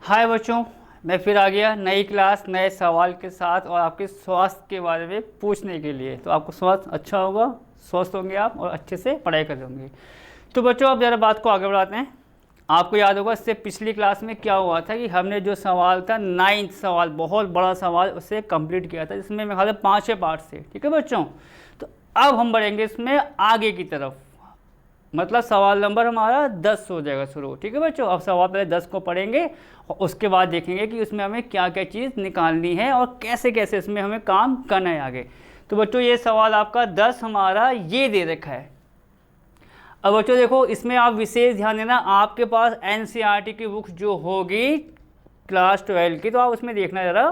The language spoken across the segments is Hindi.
हाय बच्चों, मैं फिर आ गया नई क्लास नए सवाल के साथ और आपके स्वास्थ्य के बारे में पूछने के लिए। तो आपको स्वास्थ्य अच्छा होगा, स्वस्थ होंगे आप और अच्छे से पढ़ाई कर लेंगे। तो बच्चों अब ज़रा बात को आगे बढ़ाते हैं। आपको याद होगा इससे पिछली क्लास में क्या हुआ था कि हमने जो सवाल था 9th सवाल, बहुत बड़ा सवाल, उसे कंप्लीट किया था, जिसमें मेरे ख्याल से 5 पार्ट थे। ठीक है बच्चों, तो अब हम बढ़ेंगे इसमें आगे की तरफ, मतलब सवाल नंबर हमारा 10 हो जाएगा शुरू। ठीक है बच्चों, अब सवाल पहले 10 को पढ़ेंगे और उसके बाद देखेंगे कि उसमें हमें क्या क्या चीज़ निकालनी है और कैसे कैसे इसमें हमें काम करना है आगे। तो बच्चों ये सवाल आपका 10 हमारा ये दे रखा है। अब बच्चों देखो, इसमें आप विशेष ध्यान देना, आपके पास एनसीईआरटी की बुक जो होगी क्लास 12 की, तो आप उसमें देखना ज़रा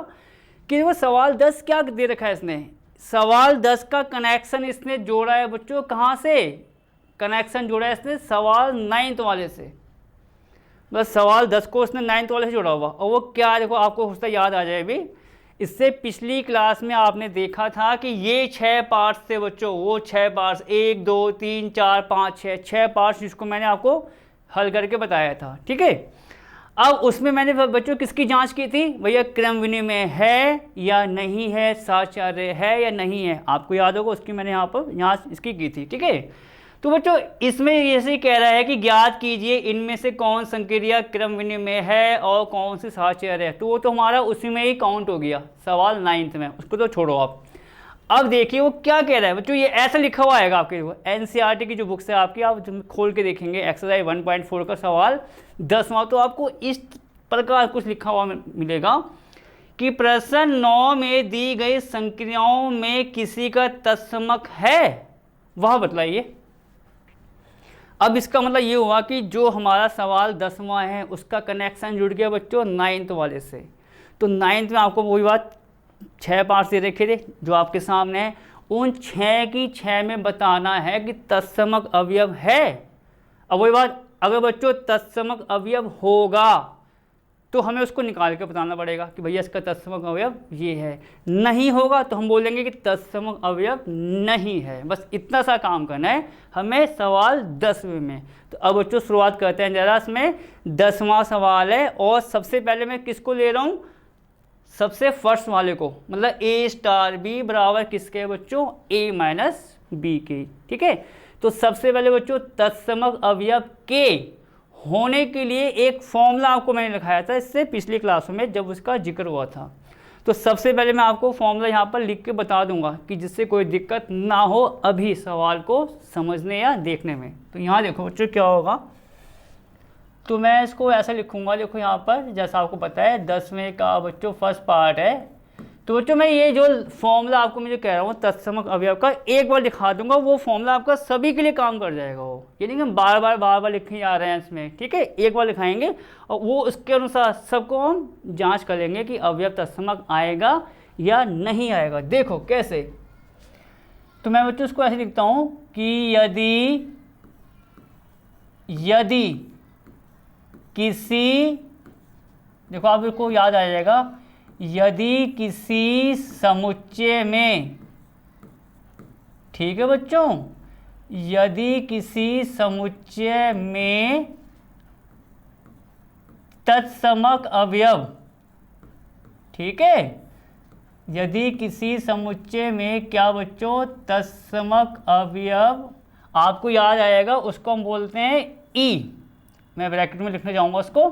कि वो सवाल 10 क्या दे रखा है इसने। सवाल 10 का कनेक्शन इसने जोड़ा है बच्चों, कहाँ से कनेक्शन जोड़ा है इसने? सवाल 9th वाले से। बस सवाल 10 को उसने 9th वाले से जोड़ा हुआ। और वो क्या है देखो, आपको उससे याद आ जाए भी, इससे पिछली क्लास में आपने देखा था कि ये 6 पार्ट्स थे बच्चों, वो 6 पार्ट्स, 1 2 3 4 5 6 पार्ट्स, जिसको मैंने आपको हल करके बताया था। ठीक है, अब उसमें मैंने बच्चों किसकी जांच की थी? भैया क्रम विनिमय है या नहीं है, साचार्य है या नहीं है, आपको याद होगा, उसकी मैंने यहाँ पर जांच इसकी की थी। ठीक है, तो बच्चों इसमें ऐसे कह रहा है कि ज्ञात कीजिए इनमें से कौन संक्रिया क्रम विनिमय है और कौन सी साहचर्य है। तो वो तो हमारा उसी में ही काउंट हो गया सवाल 9th में, उसको तो छोड़ो आप। अब देखिए वो क्या कह रहा है बच्चों, ये ऐसा लिखा हुआ आएगा आपके एनसीईआरटी की जो बुक्स है आपकी, आप खोल के देखेंगे एक्सरसाइज 1.4 का सवाल 10वां, तो आपको इस प्रकार कुछ लिखा हुआ मिलेगा कि प्रश्न 9 में दी गई संक्रियाओं में किसी का तत्समक है, वह बतलाइए। अब इसका मतलब ये हुआ कि जो हमारा सवाल 10वां है उसका कनेक्शन जुड़ गया बच्चों 9th वाले से। तो 9th में आपको वही बात 6 पार्ट से रखे थे जो आपके सामने है, उन 6 की 6 में बताना है कि तत्समक अवयव है। अब वही बात, अगर बच्चों तत्समक अवयव होगा तो हमें उसको निकाल के बताना पड़ेगा कि भैया इसका तत्समक अवयव ये है। नहीं होगा तो हम बोलेंगे कि तत्समक अवयव नहीं है। बस इतना सा काम करना है हमें सवाल 10वें में। तो अब बच्चों शुरुआत करते हैं जरा, इसमें 10वां सवाल है और सबसे पहले मैं किसको ले रहा हूँ? सबसे फर्स्ट वाले को, मतलब ए स्टार बी बराबर किसके बच्चों? ए माइनस बी के। ठीक है, तो सबसे पहले बच्चों तत्समक अवयव के होने के लिए एक फॉर्मूला आपको मैंने लिखाया था इससे पिछली क्लासों में जब उसका जिक्र हुआ था। तो सबसे पहले मैं आपको फॉर्मूला यहाँ पर लिख के बता दूंगा कि जिससे कोई दिक्कत ना हो अभी सवाल को समझने या देखने में। तो यहाँ देखो बच्चों क्या होगा, तो मैं इसको ऐसा लिखूंगा, देखो यहाँ पर जैसा आपको पता है 10वें का बच्चों फर्स्ट पार्ट है। तो बच्चों मैं ये जो फॉर्मूला आपको मैं जो कह रहा हूँ तत्समक अवयव का एक बार दिखा दूंगा, वो फॉर्मूला आपका सभी के लिए काम कर जाएगा। वो ये नहीं कि हम बार बार लिखे जा रहे हैं इसमें। ठीक है, एक बार लिखाएंगे और वो उसके अनुसार सबको हम जांच करेंगे कि अवयव तत्समक आएगा या नहीं आएगा। देखो कैसे, तो मैं बच्चों उसको ऐसे लिखता हूँ कि यदि किसी, देखो आप इसको याद आ जाएगा, यदि किसी समुच्चय में, ठीक है बच्चों, यदि किसी समुच्चय में तत्समक अवयव, ठीक है, यदि किसी समुच्चय में क्या बच्चों? तत्समक अवयव, आपको याद आएगा उसको हम बोलते हैं ई, मैं ब्रैकेट में लिखने जाऊंगा उसको।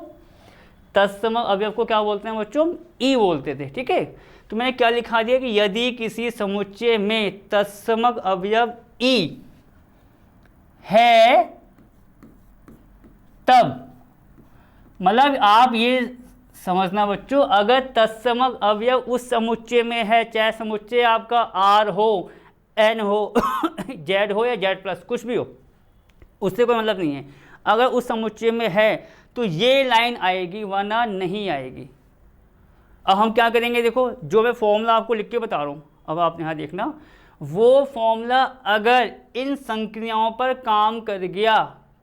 तत्समक अवयव को क्या बोलते हैं बच्चों? ई बोलते थे। ठीक है, तो मैंने क्या लिखा दिया कि यदि किसी समुच्चय में तत्समक अवयव ई है तब, मतलब आप ये समझना बच्चों, अगर तत्समक अवयव उस समुच्चय में है, चाहे समुच्चय आपका आर हो, एन हो, जेड हो या जेड प्लस कुछ भी हो, उससे कोई मतलब नहीं है। अगर उस समुच्चय में है तो ये लाइन आएगी वरना नहीं आएगी। अब हम क्या करेंगे, देखो जो मैं फॉर्मूला आपको लिख के बता रहा हूँ, अब आप यहाँ देखना, वो फॉर्मूला अगर इन संक्रियाओं पर काम कर गया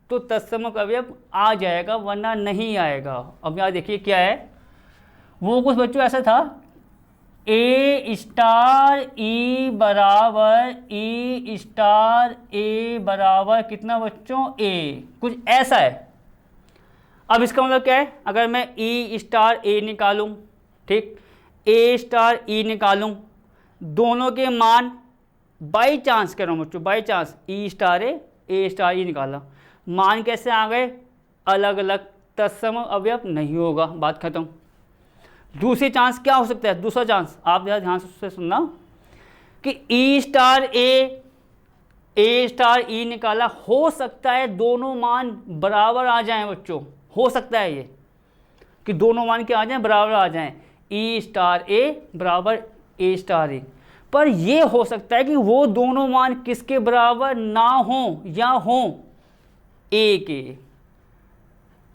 तो तत्समक अवयव आ जाएगा वरना नहीं आएगा। अब यहाँ देखिए क्या है, वो कुछ बच्चों ऐसा था, ए स्टार ई बराबर ई स्टार ए बराबर कितना बच्चों? ए, कुछ ऐसा है। अब इसका मतलब क्या है, अगर मैं ई स्टार ए निकालूं, ठीक, ए स्टार ई निकालूं, दोनों के मान बाई चांस कह रहा हूँ बच्चों, by chance E star A star E निकाला, मान कैसे आ गए, अलग अलग, तत्सम अवयव नहीं होगा, बात खत्म। दूसरी चांस क्या हो सकता है, दूसरा चांस आप ज़रा ध्यान से सुनना कि ई स्टार ए स्टार ई निकाला, हो सकता है दोनों मान बराबर आ जाएं बच्चों, हो सकता है ये कि दोनों मान क्या आ जाएं, बराबर आ जाएं, ई स्टार ए बराबर ए स्टार ए, पर ये हो सकता है कि वो दोनों मान किसके बराबर ना हो या हो ए के।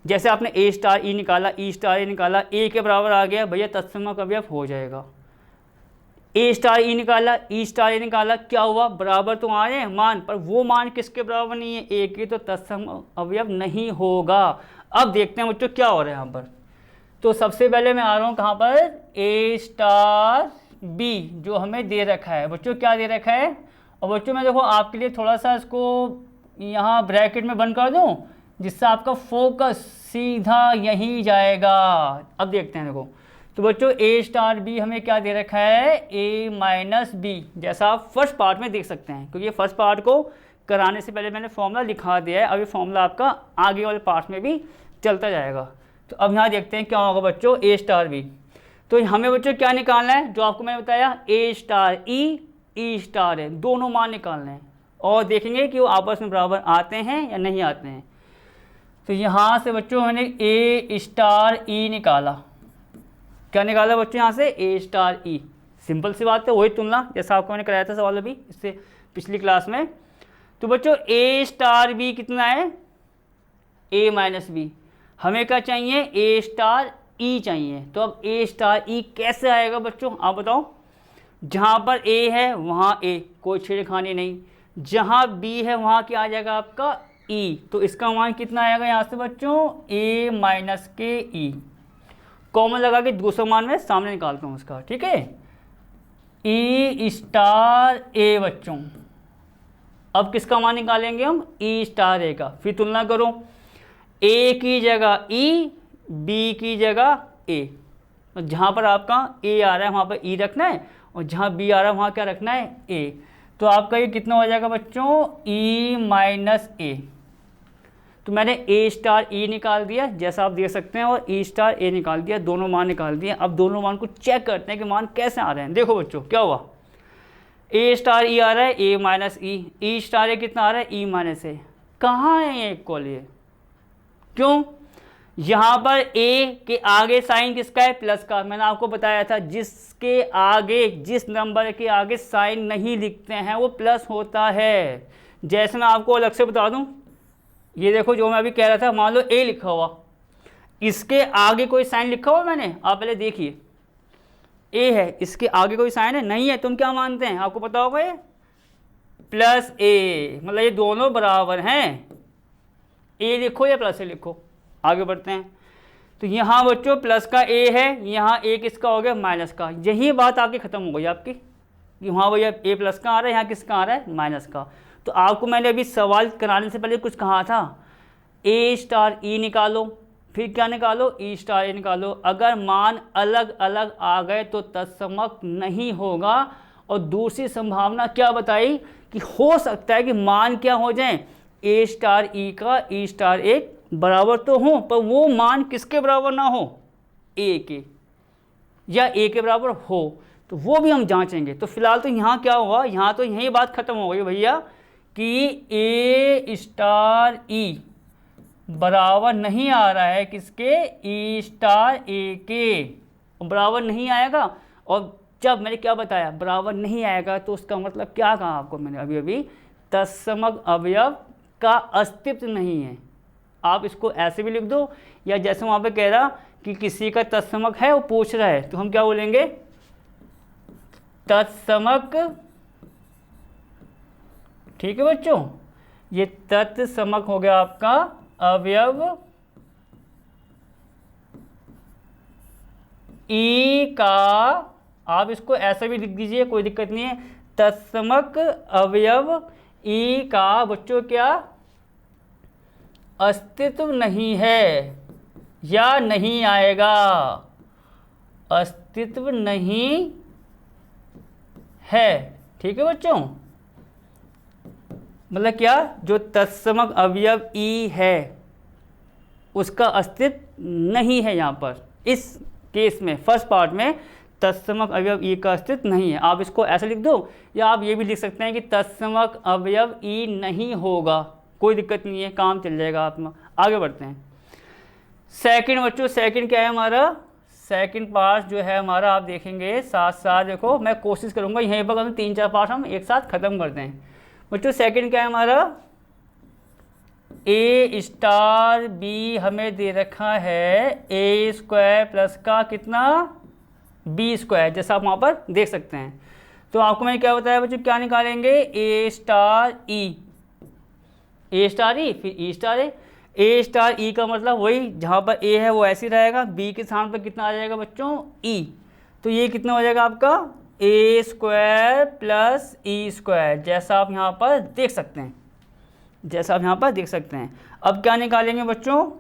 जैसे आपने ए स्टार ई निकाला, ई स्टार ए निकाला, ए के बराबर आ गया भैया, तत्समक अवयव हो जाएगा। ए स्टार ई निकाला, ई स्टार ए निकाला, क्या हुआ, बराबर तो आ रहे हैं मान, पर वो मान किसके बराबर नहीं है, ए के, तो तत्सम अवयव नहीं होगा। अब देखते हैं बच्चों क्या हो रहा है यहाँ पर। तो सबसे पहले मैं आ रहा हूँ कहाँ पर, ए स्टार बी जो हमें दे रखा है बच्चों, क्या दे रखा है, और बच्चों मैं देखो आपके लिए थोड़ा सा इसको यहाँ ब्रैकेट में बंद कर दूँ, जिससे आपका फोकस सीधा यही जाएगा। अब देखते हैं देखो, तो बच्चों ए स्टार बी हमें क्या दे रखा है, ए माइनस बी, जैसा आप फर्स्ट पार्ट में देख सकते हैं, क्योंकि ये फर्स्ट पार्ट को कराने से पहले मैंने फॉर्मूला लिखा दिया है, अभी फॉर्मूला आपका आगे वाले पार्ट में भी चलता जाएगा। तो अब यहाँ देखते हैं क्या होगा बच्चों, ए स्टार बी। तो हमें बच्चों क्या निकालना है, जो आपको मैंने बताया, ए स्टार ई स्टार है, दोनों मान निकालने हैं और देखेंगे कि वो आपस में बराबर आते हैं या नहीं आते हैं। तो यहाँ से बच्चों मैंने ए स्टार ई निकाला, क्या निकाला बच्चों यहाँ से, ए स्टार ई, सिंपल सी बात है, वही तुलना जैसा आपको मैंने कराया था सवाल अभी इससे पिछली क्लास में। तो बच्चों ए स्टार बी कितना है, ए माइनस बी, हमें क्या चाहिए, ए स्टार ई चाहिए। तो अब ए स्टार ई कैसे आएगा बच्चों, आप बताओ। जहाँ पर ए है वहाँ ए, कोई छेड़खानी नहीं, जहाँ बी है वहाँ क्या आ जाएगा आपका ई, तो इसका मान कितना आएगा यहाँ से बच्चों, ए माइनस के ई, कॉमन लगा के दूसरा मान में सामने निकालता हूँ उसका, ठीक है, ई स्टार ए बच्चों। अब किसका मान निकालेंगे हम, ई स्टार ए का, फिर तुलना करो, ए की जगह ई, बी की जगह ए, जहाँ पर आपका ए आ रहा है वहाँ पर ई रखना है, और जहाँ बी आ रहा है वहाँ क्या रखना है, ए। तो आपका ये कितना हो जाएगा बच्चों, ई माइनस ए। तो मैंने ए स्टार ई निकाल दिया जैसा आप देख सकते हैं, और ई स्टार ए निकाल दिया, दोनों मान निकाल दिए। अब दोनों मान को चेक करते हैं कि मान कैसे आ रहे हैं। देखो बच्चों क्या हुआ, ए स्टार ई आ रहा है, ए माइनस ई स्टार ए कितना आ रहा है, ई माइनस ए। कहाँ है ये इक्वल, ये क्यों, यहाँ पर ए के आगे साइन किसका है, प्लस का। मैंने आपको बताया था जिसके आगे, जिस नंबर के आगे साइन नहीं लिखते हैं वो प्लस होता है। जैसे मैं आपको अलग से बता दूं, ये देखो जो मैं अभी कह रहा था, मान लो ए लिखा हुआ, इसके आगे कोई साइन लिखा हुआ मैंने, आप पहले देखिए, ए है, इसके आगे कोई साइन है, नहीं है, तुम क्या मानते हैं, आपको पता होगा ये प्लस ए, मतलब ये दोनों बराबर हैं, ए लिखो या प्लस ए लिखो। आगे बढ़ते हैं, तो यहाँ बच्चों प्लस का ए है, यहाँ ए किसका हो गया, माइनस का। यही बात आके ख़त्म हो गई आपकी कि वहाँ भैया ए प्लस का आ रहा है, यहाँ किसका आ रहा है, माइनस का। तो आपको मैंने अभी सवाल कराने से पहले कुछ कहा था, ए स्टार ई निकालो, फिर क्या निकालो, ई स्टार ए निकालो। अगर मान अलग अलग आ गए तो तत्समक नहीं होगा। और दूसरी संभावना क्या बताई कि हो सकता है कि मान क्या हो जाए, ए स्टार ई का ई स्टार ए बराबर तो हो, पर वो मान किसके बराबर ना हो, ए के, या ए के बराबर हो, तो वो भी हम जांचेंगे। तो फिलहाल तो यहाँ क्या हुआ, यहाँ तो यही बात खत्म हो गई भैया कि ए स्टार ई बराबर नहीं आ रहा है किसके, ई स्टार ए के, बराबर नहीं आएगा। और जब मैंने क्या बताया, बराबर नहीं आएगा, तो उसका मतलब क्या कहा आपको मैंने अभी अभी, तत्समक अवयव का अस्तित्व नहीं है। आप इसको ऐसे भी लिख दो, या जैसे वहाँ पे कह रहा कि किसी का तत्समक है, वो पूछ रहा है, तो हम क्या बोलेंगे, तत्समक, ठीक है बच्चों, ये तत्समक हो गया आपका अवयव ई का, आप इसको ऐसा भी लिख दीजिए, कोई दिक्कत नहीं है, तत्समक अवयव ई का बच्चों क्या अस्तित्व नहीं है। या नहीं आएगा, अस्तित्व नहीं है। ठीक है बच्चों, मतलब क्या, जो तत्समक अवयव ई है उसका अस्तित्व नहीं है। यहाँ पर इस केस में, फर्स्ट पार्ट में, तत्समक अवयव ई का अस्तित्व नहीं है। आप इसको ऐसे लिख दो, या आप ये भी लिख सकते हैं कि तत्समक अवयव ई नहीं होगा, कोई दिक्कत नहीं है, काम चल जाएगा। आप आगे बढ़ते हैं। सेकंड बच्चों, सेकंड क्या है हमारा, सेकंड पार्ट जो है हमारा, आप देखेंगे साथ साथ, देखो मैं कोशिश करूंगा यहीं पर हम 3-4 पार्ट हम एक साथ खत्म करते हैं। बच्चों सेकंड क्या है हमारा, ए स्टार बी हमें दे रखा है ए स्क्वायर प्लस का कितना, बी स्क्वायर, जैसा आप वहाँ पर देख सकते हैं। तो आपको मैंने क्या बताया बच्चों, क्या निकालेंगे, ए स्टार ई, ए स्टार ई, फिर ई स्टार ए स्टार ई का मतलब वही, जहाँ पर ए है वो ऐसे ही रहेगा, बी के स्थान पर कितना आ जाएगा बच्चों, ई। तो ये कितना हो जाएगा आपका, ए स्क्वायर प्लस ई स्क्वायर, जैसा आप यहाँ पर देख सकते हैं, जैसा आप यहाँ पर देख सकते हैं। अब क्या निकालेंगे बच्चों,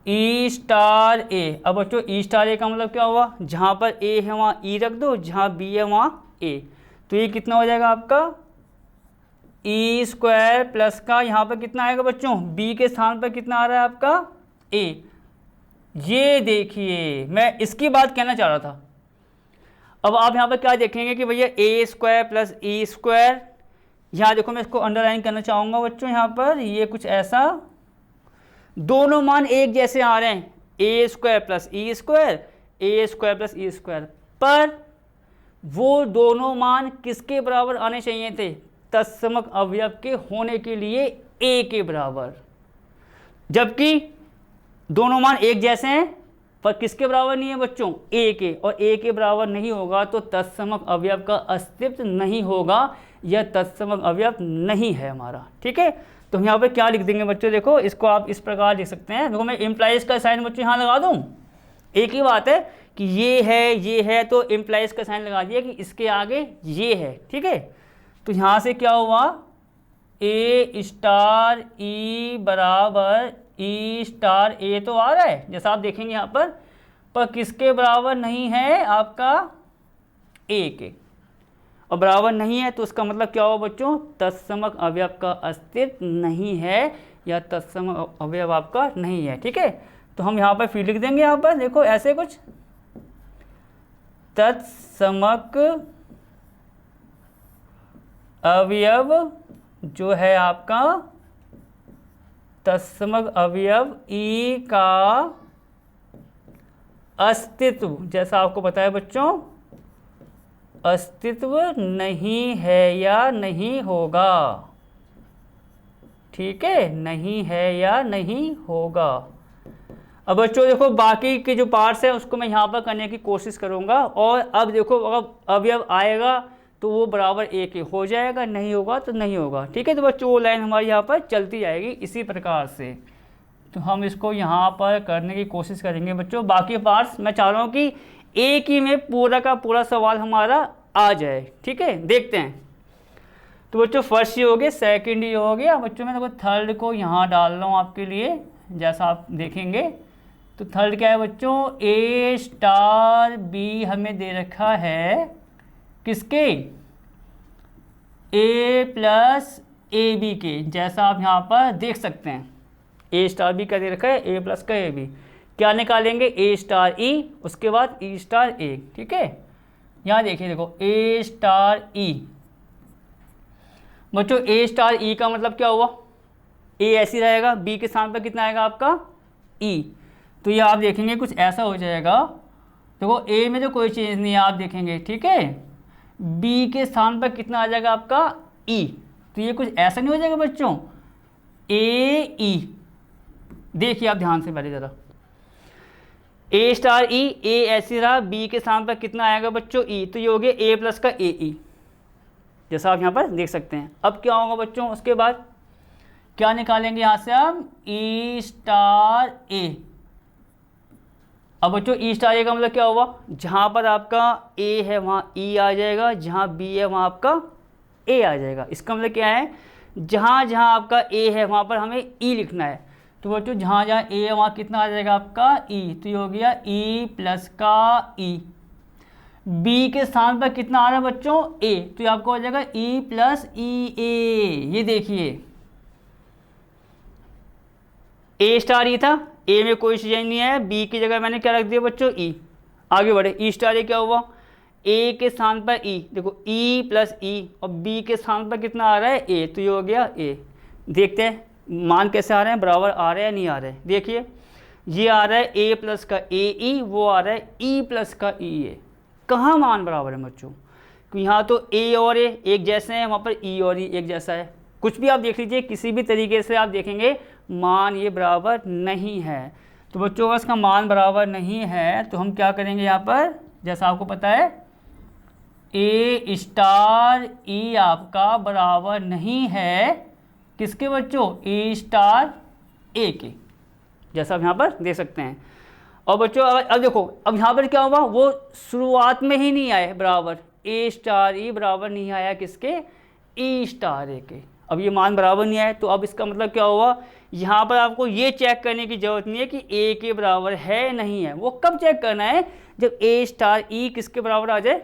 ई स्टार ए। अब बच्चों ई स्टार ए का मतलब क्या हुआ, जहाँ पर ए है वहाँ ई रख दो, जहाँ बी है वहाँ ए। तो ये कितना हो जाएगा आपका, ई स्क्वायर प्लस का यहाँ पर कितना आएगा बच्चों, बी के स्थान पर कितना आ रहा है आपका, ए। ये देखिए मैं इसकी बात कहना चाह रहा था। अब आप यहाँ पर क्या देखेंगे कि भैया ए स्क्वायर प्लस ई स्क्वायर, यहाँ देखो मैं इसको अंडरलाइन करना चाहूँगा बच्चों, यहाँ पर ये कुछ ऐसा, दोनों मान एक जैसे आ रहे हैं, ए स्क्वायर प्लस ई स्क्वायर, ए स्क्वायर प्लस ई स्क्वायर, पर वो दोनों मान किसके बराबर आने चाहिए थे, तत्समक अवयव के होने के लिए ए के बराबर। जबकि दोनों मान एक जैसे हैं पर किसके बराबर नहीं है बच्चों, ए के, और ए के बराबर नहीं होगा तो तत्समक अवयव का अस्तित्व नहीं होगा, यह तत्समक अवयव नहीं है हमारा। ठीक है, तो हम यहाँ पे क्या लिख देंगे बच्चों, देखो इसको आप इस प्रकार लिख सकते हैं। देखो मैं इम्प्लाइज का साइन बच्चों यहाँ लगा दूँ, एक ही बात है कि ये है तो इम्प्लाइज का साइन लगा दिया कि इसके आगे ये है। ठीक है, तो यहाँ से क्या हुआ, ए स्टार ई बराबर ई स्टार ए तो आ रहा है जैसा आप देखेंगे यहाँ पर किसके बराबर नहीं है आपका, ए के, और बराबर नहीं है तो उसका मतलब क्या हुआ बच्चों, तत्समक अवयव का अस्तित्व नहीं है, या तत्समक अवयव आपका नहीं है। ठीक है, तो हम यहाँ पर फिर लिख देंगे, यहाँ पर देखो ऐसे कुछ, तत्समक अवयव जो है आपका, तत्समक अवयव ई का अस्तित्व, जैसा आपको बताया बच्चों, अस्तित्व नहीं है या नहीं होगा। ठीक है, नहीं है या नहीं होगा। अब बच्चों देखो बाकी के जो पार्ट्स हैं उसको मैं यहाँ पर करने की कोशिश करूँगा, और अब देखो अब अवयव आएगा तो वो बराबर ए के हो जाएगा, नहीं होगा तो नहीं होगा। ठीक है, तो बच्चों वो लाइन हमारी यहाँ पर चलती जाएगी इसी प्रकार से। तो हम इसको यहाँ पर करने की कोशिश करेंगे बच्चों। बाकी पार्ट्स मैं चाह रहा हूँ कि एक ही में पूरा का पूरा सवाल हमारा आ जाए। ठीक है, देखते हैं। तो बच्चों फर्स्ट ये हो गया, सेकंड ये हो गया बच्चों। मैं देखो थर्ड को यहाँ डाल रहा हूँ आपके लिए, जैसा आप देखेंगे। तो थर्ड क्या है बच्चों, ए स्टार बी हमें दे रखा है किसके, ए प्लस ए बी के, जैसा आप यहाँ पर देख सकते हैं। ए स्टार बी का दे रखा है, ए प्लस का ए बी। क्या निकालेंगे, ए स्टार ई, उसके बाद ई स्टार ए। ठीक है, यहाँ देखिए, देखो ए स्टार ई बच्चों, ए स्टार ई का मतलब क्या हुआ, ए ऐसी रहेगा, बी के स्थान पर कितना आएगा आपका, ई। तो ये आप देखेंगे कुछ ऐसा हो जाएगा। देखो ए में तो कोई चेंज नहीं है, आप देखेंगे। ठीक है, बी के स्थान पर कितना आ जाएगा आपका, ई। तो ये कुछ ऐसा नहीं हो जाएगा बच्चों, ए ई। देखिए आप ध्यान से पहले ज़रा, ए स्टार ई, ए ऐसी रहा, बी के स्थान पर कितना आएगा बच्चों, ई। तो ये हो गया ए प्लस का ए ई, जैसा आप यहाँ पर देख सकते हैं। अब क्या होगा बच्चों, उसके बाद क्या निकालेंगे यहाँ से हम, ई स्टार ए। अब बच्चों ई स्टार ए का मतलब क्या हुआ, जहाँ पर आपका ए है वहाँ ई आ जाएगा, जहाँ बी है वहाँ आपका ए आ जाएगा। इसका मतलब क्या है, जहाँ जहाँ आपका ए है वहाँ पर हमें ई लिखना है। तो बच्चों जहाँ जहाँ ए है वहाँ कितना आ जाएगा आपका ई, तो ये हो गया ई प्लस का ई। बी के स्थान पर कितना आ रहा है बच्चों ए, तो ये आपको हो जाएगा ई प्लस ई ए। ये देखिए ए स्टार ई था, ए में कोई चेंज नहीं है, बी की जगह मैंने क्या रख दिया बच्चों ई। आगे बढ़े, ई स्टार ए क्या हुआ, ए के स्थान पर ई, देखो ई प्लस ई, और बी के स्थान पर कितना आ रहा है ए, तो ये हो गया ए। देखते हैं मान कैसे आ रहे हैं, बराबर आ रहे हैं या नहीं आ रहे हैं। देखिए ये आ रहा है ए प्लस का ए ई, वो आ रहा है ई प्लस का ई ए। कहाँ मान बराबर है बच्चों, क्योंकि यहाँ तो ए और ए एक जैसे हैं, वहाँ पर ई और ई एक जैसा है। कुछ भी आप देख लीजिए, किसी भी तरीके से आप देखेंगे मान ये बराबर नहीं है। तो बच्चों अगर इसका मान बराबर नहीं है तो हम क्या करेंगे, यहाँ पर जैसा आपको पता है ए स्टार ई आपका बराबर नहीं है किसके बच्चों, ए स्टार ए के, जैसा आप यहाँ पर देख सकते हैं। और बच्चों अब देखो, अब यहाँ पर क्या हुआ, वो शुरुआत में ही नहीं आए बराबर, ए स्टार ई बराबर नहीं आया किसके, ई स्टार ए के। अब ये मान बराबर नहीं आया, तो अब इसका मतलब क्या हुआ, यहाँ पर आपको ये चेक करने की ज़रूरत नहीं है कि ए के बराबर है नहीं है। वो कब चेक करना है, जब ए स्टार ई किसके बराबर आ जाए,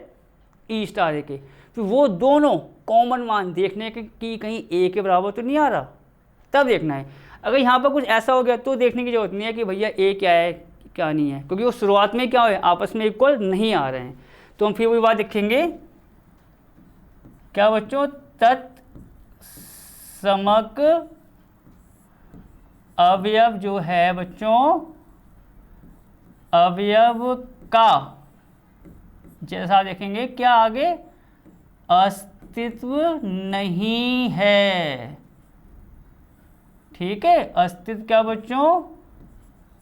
ई स्टार ए के। तो वो दोनों कॉमन मान देखने की कहीं ए के बराबर तो नहीं आ रहा, तब देखना है। अगर यहाँ पर कुछ ऐसा हो गया तो देखने की ज़रूरत नहीं है कि भैया ए क्या है क्या नहीं है, क्योंकि वो शुरुआत में क्या है आपस में इक्वल नहीं आ रहे हैं। तो हम फिर वही बात देखेंगे क्या बच्चों, तत्समक अवयव जो है बच्चों, अवयव का जैसा देखेंगे क्या आगे, अस्तित्व नहीं है। ठीक है, अस्तित्व क्या बच्चों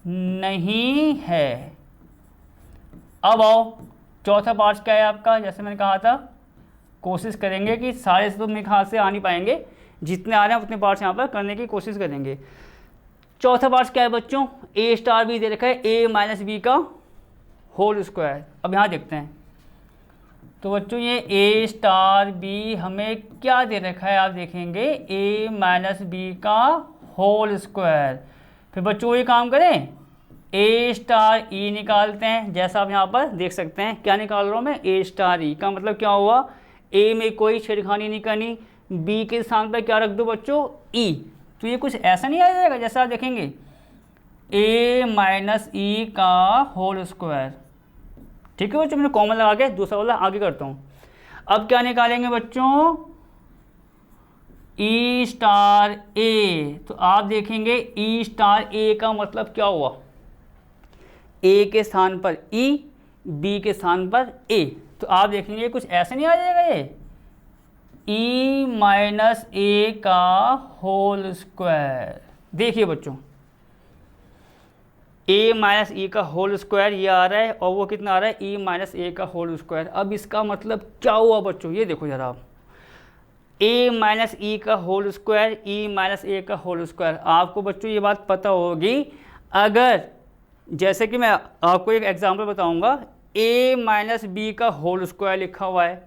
नहीं है। अब आओ चौथा पार्ट क्या है आपका, जैसे मैंने कहा था कोशिश करेंगे कि सारे तो मेरे हाथ से आ नहीं पाएंगे, जितने आ रहे हैं उतने पार्ट्स यहाँ पर करने की कोशिश करेंगे। चौथा पार्ट क्या है बच्चों, ए स्टार बी दे रखा है ए माइनस बी का होल स्क्वायर। अब यहाँ देखते हैं, तो बच्चों ये ए स्टार बी हमें क्या दे रखा है, आप देखेंगे ए माइनस बी का होल स्क्वायर। फिर बच्चों ये काम करें, ए स्टार ई निकालते हैं, जैसा आप यहाँ पर देख सकते हैं। क्या निकाल रहा हूँ मैं, ए स्टार ई का मतलब क्या हुआ, ए में कोई छेड़खानी नहीं करनी, बी के स्थान पर क्या रख दो बच्चों ई, तो ये कुछ ऐसा नहीं आ जाएगा, जैसा आप देखेंगे ए माइनस ई का होल स्क्वायर। ठीक है बच्चों, मैंने कॉमन लगा के दूसरा वाला आगे करता हूँ। अब क्या निकालेंगे बच्चों, ई स्टार ए, तो आप देखेंगे ई स्टार ए का मतलब क्या हुआ, ए के स्थान पर ई, बी के स्थान पर ए, तो आप देखेंगे कुछ ऐसे नहीं आ जाएगा ये, ई माइनस ए का होल स्क्वायर। देखिए बच्चों ए माइनस ई का होल स्क्वायर ये आ रहा है, और वो कितना आ रहा है, ई माइनस ए का होल स्क्वायर। अब इसका मतलब क्या हुआ बच्चों, ये देखो जरा आप, ए माइनस ई का होल स्क्वायर, ई माइनस ए का होल स्क्वायर। आपको बच्चों ये बात पता होगी, अगर जैसे कि मैं आपको एक एग्जांपल बताऊंगा, ए माइनस बी का होल स्क्वायर लिखा हुआ है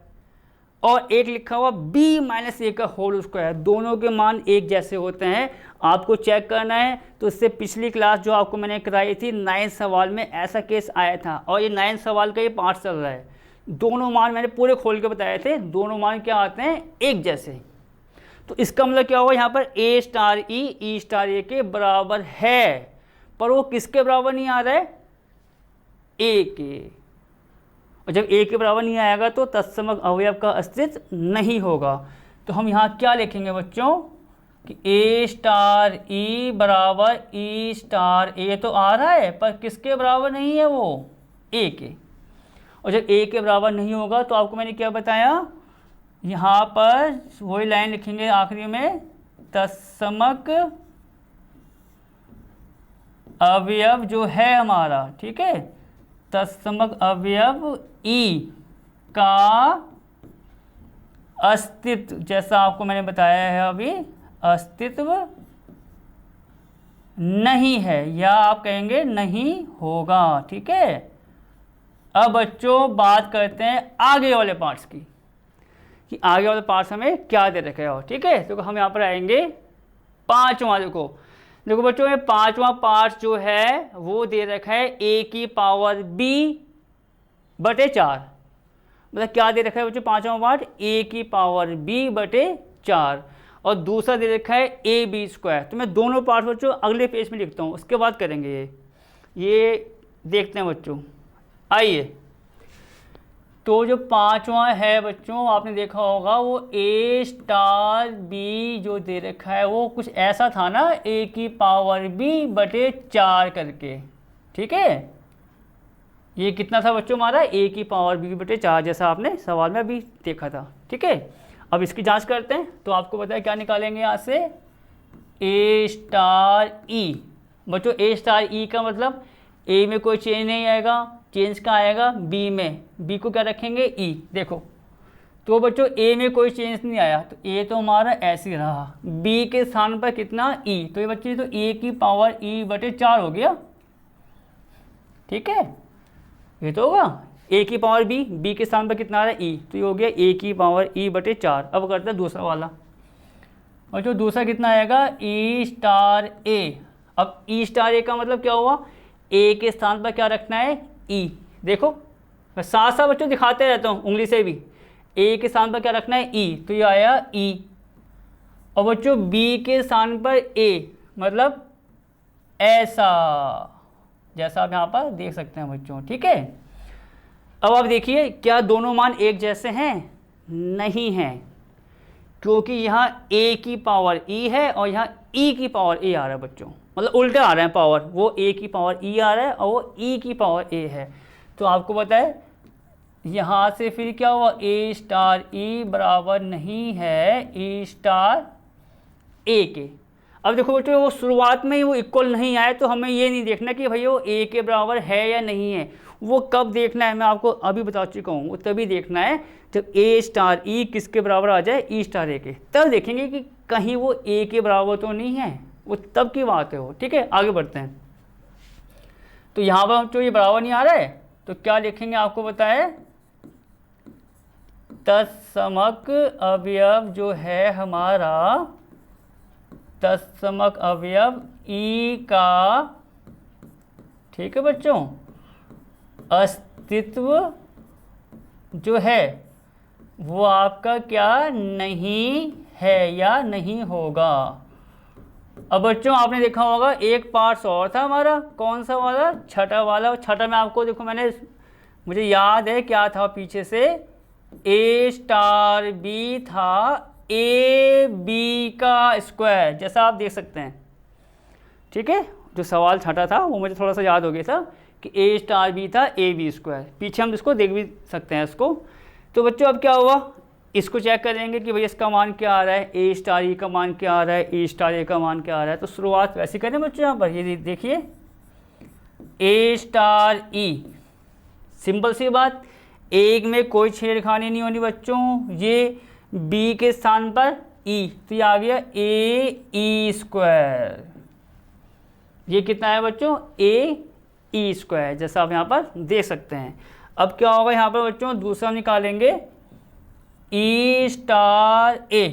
और एक लिखा हुआ बी माइनस ए का होल स्क्वायर, दोनों के मान एक जैसे होते हैं। आपको चेक करना है, तो इससे पिछली क्लास जो आपको मैंने कराई थी 9 सवाल में ऐसा केस आया था, और ये 9 सवाल का ये पार्ट चल रहा है। दोनों मान मैंने पूरे खोल के बताए थे, दोनों मान क्या आते हैं एक जैसे। तो इसका मतलब क्या हुआ, यहाँ पर ए स्टार ई स्टार ए के बराबर है, पर वो किसके बराबर नहीं आ रहा है, ए के। और जब ए के बराबर नहीं आएगा तो तत्समक अवयव का अस्तित्व नहीं होगा। तो हम यहाँ क्या लिखेंगे बच्चों कि ए स्टार ई बराबर ई स्टार ए तो आ रहा है, पर किसके बराबर नहीं है, वो ए के। और जब ए के बराबर नहीं होगा तो आपको मैंने क्या बताया, यहाँ पर वही लाइन लिखेंगे आखिरी में, तत्समक अवयव जो है हमारा, ठीक है, तत्समक अवयव ई का अस्तित्व, जैसा आपको मैंने बताया है अभी, अस्तित्व नहीं है, या आप कहेंगे नहीं होगा। ठीक है, अब बच्चों बात करते हैं आगे वाले पार्ट्स की, कि आगे वाले पार्ट्स हमें क्या दे रखे हो। ठीक है, तो हम यहाँ पर आएंगे पांचवा, देखो देखो बच्चों ये पांचवा पार्ट जो है वो दे रखा है a की पावर b बटे 4। मतलब क्या दे रखा है बच्चों पांचवा पार्ट, a की पावर b बटे 4, और दूसरा दे रखा है ए बी स्क्वायर। तो मैं दोनों पार्ट बच्चों अगले पेज में लिखता हूँ, उसके बाद करेंगे ये देखते हैं बच्चों। आइए, तो जो पांचवा है बच्चों आपने देखा होगा वो a स्टार b जो दे रखा है वो कुछ ऐसा था ना, a की पावर b बटे 4 करके। ठीक है, ये कितना था बच्चों हमारा, a की पावर b बटे 4, जैसा आपने सवाल में अभी देखा था। ठीक है, अब इसकी जांच करते हैं। तो आपको पता है क्या निकालेंगे यहाँ से, a स्टार e। बच्चों a स्टार e का मतलब a में कोई चेंज नहीं आएगा, चेंज का आएगा b में, b को क्या रखेंगे e। देखो तो बच्चों a में कोई चेंज नहीं आया तो a तो हमारा ऐसे ही रहा, b के स्थान पर कितना e, तो ये बच्चे तो a की पावर e बटे 4 हो गया। ठीक है, ये तो होगा a की पावर b के स्थान पर कितना आ रहा है e, तो ये हो गया a की पावर e बटे 4। अब करते हैं दूसरा वाला, और जो दूसरा कितना आएगा e स्टार a। अब e स्टार a का मतलब क्या हुआ, a के स्थान पर क्या रखना है e। देखो मैं साथ साथ बच्चों दिखाते रहता हूँ उंगली से भी, a के स्थान पर क्या रखना है e, तो ये आया e। और बच्चों b के स्थान पर a मतलब ऐसा, जैसा आप यहाँ पर देख सकते हैं बच्चों। ठीक है, अब आप देखिए क्या दोनों मान एक जैसे हैं, नहीं हैं, क्योंकि यहाँ a की पावर e है और यहाँ e की पावर a आ रहा है बच्चों, मतलब उल्टे आ रहे हैं पावर, वो a की पावर e आ रहा है और वो e की पावर a है। तो आपको पता है यहाँ से फिर क्या हुआ, a स्टार e बराबर नहीं है e स्टार a के। अब देखो बच्चों वो शुरुआत में ही वो इक्वल नहीं आए, तो हमें ये नहीं देखना कि भाई वो a के बराबर है या नहीं है, वो कब देखना है मैं आपको अभी बता चुका हूँ, वो तभी देखना है जब a स्टार e किसके बराबर आ जाए, e स्टार a के, तब देखेंगे कि कहीं वो a के बराबर तो नहीं है, वो तब की बात है वो। ठीक है, आगे बढ़ते हैं। तो यहाँ पर जो ये बराबर नहीं आ रहा है तो क्या लिखेंगे आपको बताया, तत्समक अवयव जो है हमारा, तत्समक अवयव e का, ठीक है बच्चों, अस्तित्व जो है वो आपका क्या नहीं है या नहीं होगा। अब बच्चों आपने देखा होगा एक पार्ट्स और था हमारा, कौन सा वाला, छठा वाला। छठा में आपको देखो मैंने, मुझे याद है क्या था पीछे से, a स्टार b था a b का स्क्वायर, जैसा आप देख सकते हैं। ठीक है, जो सवाल छठा था वो मुझे थोड़ा सा याद हो गया था कि a स्टार b था a b स्क्वायर, पीछे हम इसको देख भी सकते हैं इसको। तो बच्चों अब क्या हुआ, इसको चेक करेंगे कि भाई इसका मान क्या आ रहा है, a स्टार e का मान क्या आ रहा है, a स्टार a का मान क्या आ रहा है। तो शुरुआत वैसे करें बच्चों, यहाँ पर ये देखिए a स्टार e, सिंपल सी बात, एक में कोई छेड़खानी नहीं होनी बच्चों, ये b के स्थान पर e, तो ये आ गया a e स्क्वायर। ये कितना है बच्चों, a e स्क्वायर, जैसा आप यहाँ पर देख सकते हैं। अब क्या होगा यहाँ पर बच्चों, दूसरा निकालेंगे e स्टार a।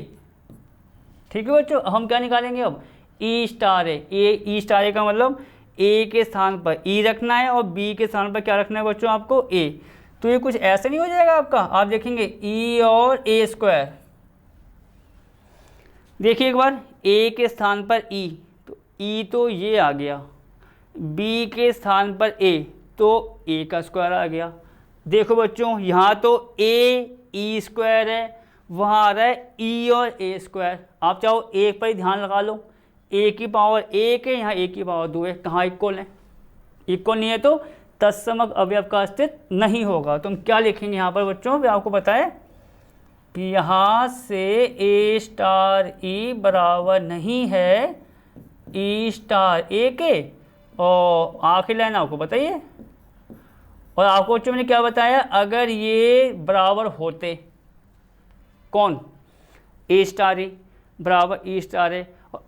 ठीक है बच्चों, हम क्या निकालेंगे अब, e star a। e star a का मतलब a के स्थान पर e रखना है और b के स्थान पर क्या रखना है बच्चों आपको, a। तो ये कुछ ऐसे नहीं हो जाएगा आपका, आप देखेंगे e और a स्क्वायर। देखिए एक बार, a के स्थान पर e, तो e तो ये आ गया, b के स्थान पर a तो a का स्क्वायर आ गया। देखो बच्चों यहाँ तो a e स्क्वायर है, वहाँ आ रहा है e और a स्क्वायर। आप चाहो एक पर ही ध्यान लगा लो, a की पावर 1 है, यहाँ a की पावर 2 है, कहाँ इक्वल है, इक्वल नहीं है तो तत्समक अवयव का अस्तित्व नहीं होगा। तो हम क्या लिखेंगे यहाँ पर बच्चों, भी आपको पता है कि यहाँ से a स्टार e बराबर नहीं है e स्टार a के, और आखिरी लाइन आपको बताइए। और आपको बच्चों मैंने क्या बताया, अगर ये बराबर होते, कौन, a स्टार e बराबर e स्टार a,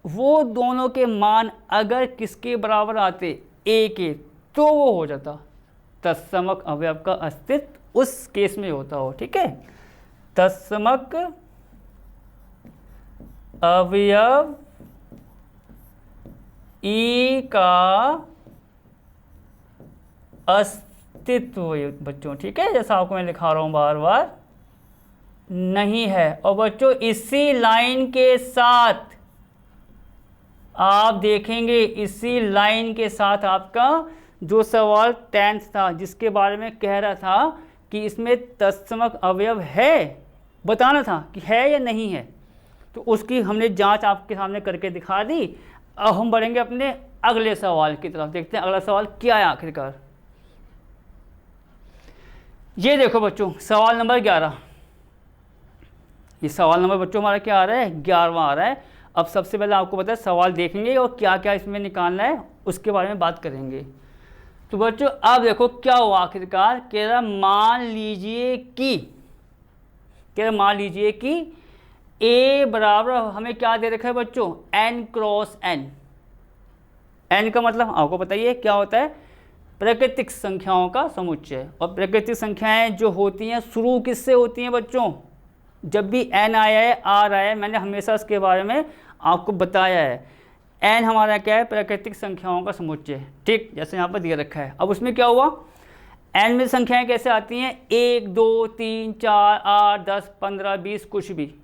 वो दोनों के मान अगर किसके बराबर आते, a के, तो वो हो जाता तत्समक अवयव का अस्तित्व उस केस में होता हो। ठीक है, तत्समक अवयव ई का अस्तित्व बच्चों, ठीक है, जैसा आपको मैं लिखा रहा हूं बार बार, नहीं है। और बच्चों इसी लाइन के साथ आप देखेंगे, इसी लाइन के साथ आपका जो सवाल 10th था जिसके बारे में कह रहा था कि इसमें तत्समक अवयव है, बताना था कि है या नहीं है, तो उसकी हमने जांच आपके सामने करके दिखा दी। अब हम बढ़ेंगे अपने अगले सवाल की तरफ, देखते हैं अगला सवाल क्या है आखिरकार। ये देखो बच्चों सवाल नंबर 11, ये सवाल नंबर बच्चों हमारा क्या आ रहा है, 11वां आ रहा है। अब सबसे पहले आपको पता है सवाल देखेंगे और क्या क्या इसमें निकालना है उसके बारे में बात करेंगे। तो बच्चों अब देखो क्या हुआ आखिरकार, कह रहा मान लीजिए कि A बराबर हमें क्या दे रखा है बच्चों, n क्रॉस n। n का मतलब आपको बताइए क्या होता है, प्राकृतिक संख्याओं का समुच्चय। और प्राकृतिक संख्याएं जो होती हैं शुरू किससे होती हैं बच्चों, जब भी n आया है r आया है, मैंने हमेशा इसके बारे में आपको बताया है। n हमारा क्या है, प्राकृतिक संख्याओं का समुच्चय, ठीक, जैसे यहाँ पर दिया रखा है। अब उसमें क्या हुआ, n में संख्याएं कैसे आती हैं, 1 2 3 4 8 10 15 20, कुछ भी,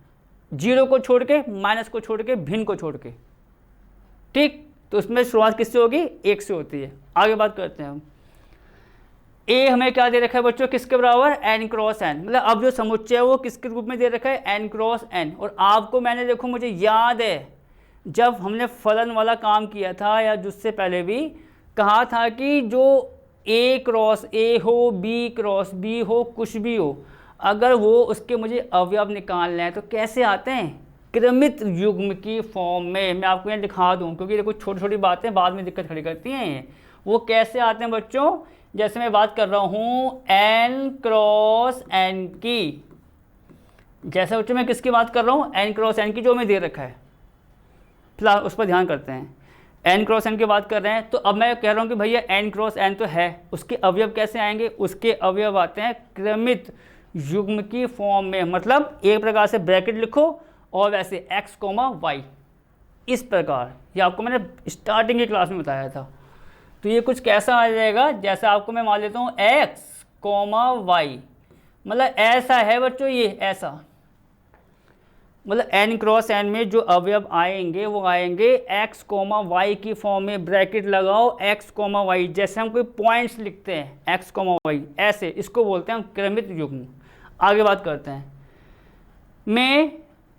जीरो को छोड़ के, माइनस को छोड़ के, भिन्न को छोड़ के, ठीक। तो उसमें शुरुआत किससे होगी, 1 से होती है। आगे बात करते हैं हम। ए हमें क्या दे रखा है बच्चों, किसके बराबर, n क्रॉस n, मतलब अब जो समुच्चय है वो किसके रूप में दे रखा है, n क्रॉस n। और आपको मैंने देखो मुझे याद है जब हमने फलन वाला काम किया था या जिससे पहले भी कहा था कि जो a क्रॉस a हो, b क्रॉस b हो, कुछ भी हो, अगर वो उसके मुझे अवयव निकालने हैं तो कैसे आते हैं, क्रमित युग्म की फॉर्म में। मैं आपको यहाँ दिखा दूँ क्योंकि देखो छोटी छोटी बातें बाद में दिक्कत खड़ी करती हैं। वो कैसे आते हैं बच्चों, जैसे मैं बात कर रहा हूँ n क्रॉस n की, जैसे बच्चों मैं किसकी बात कर रहा हूँ, n क्रॉस n की, जो हमें दे रखा है, फिलहाल उस पर ध्यान करते हैं। n क्रॉस n की बात कर रहे हैं, तो अब मैं कह रहा हूँ कि भैया n क्रॉस n तो है, उसके अवयव कैसे आएंगे, उसके अवयव आते हैं क्रमित युग्म की फॉर्म में। मतलब एक प्रकार से ब्रैकेट लिखो और वैसे x, y, इस प्रकार। ये आपको मैंने स्टार्टिंग की क्लास में बताया था। तो ये कुछ कैसा आ जाएगा, जैसा आपको मैं मान लेता हूँ x, y, मतलब ऐसा है बच्चों, ये ऐसा, मतलब n क्रॉस n में जो अवयव आएंगे वो आएंगे x, y की फॉर्म में। ब्रैकेट लगाओ x, y, जैसे हम कोई पॉइंट्स लिखते हैं x, y, ऐसे, इसको बोलते हैं हम क्रमित युग्म। आगे बात करते हैं। मैं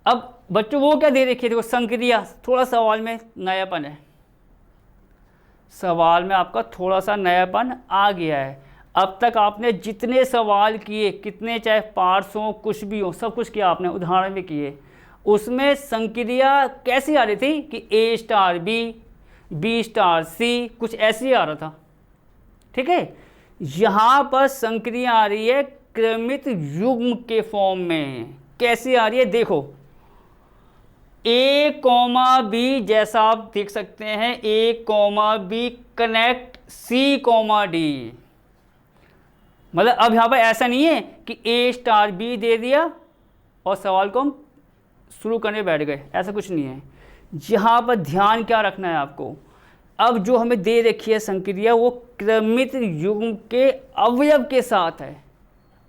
अब बच्चों वो क्या दे रखी है, देखो संक्रिया, थोड़ा सवाल में नयापन है, सवाल में आपका थोड़ा सा नयापन आ गया है। अब तक आपने जितने सवाल किए, कितने चाहे पार्ट्स हो, कुछ भी हो, सब कुछ किया आपने, उदाहरण भी किए, उसमें संक्रिया कैसी आ रही थी कि A star B, B star C, कुछ ऐसे ही आ रहा था, ठीक है। यहाँ पर संक्रिया आ रही है क्रमित युग्म के फॉर्म में। कैसी आ रही है देखो, A, B, जैसा आप देख सकते हैं, A, B connect C, D। मतलब अब यहाँ पर ऐसा नहीं है कि A स्टार B दे दिया और सवाल को हम शुरू करने बैठ गए, ऐसा कुछ नहीं है। यहाँ पर ध्यान क्या रखना है आपको, अब जो हमें दे रखी है संक्रिया वो क्रमित युग्म के अवयव के साथ है।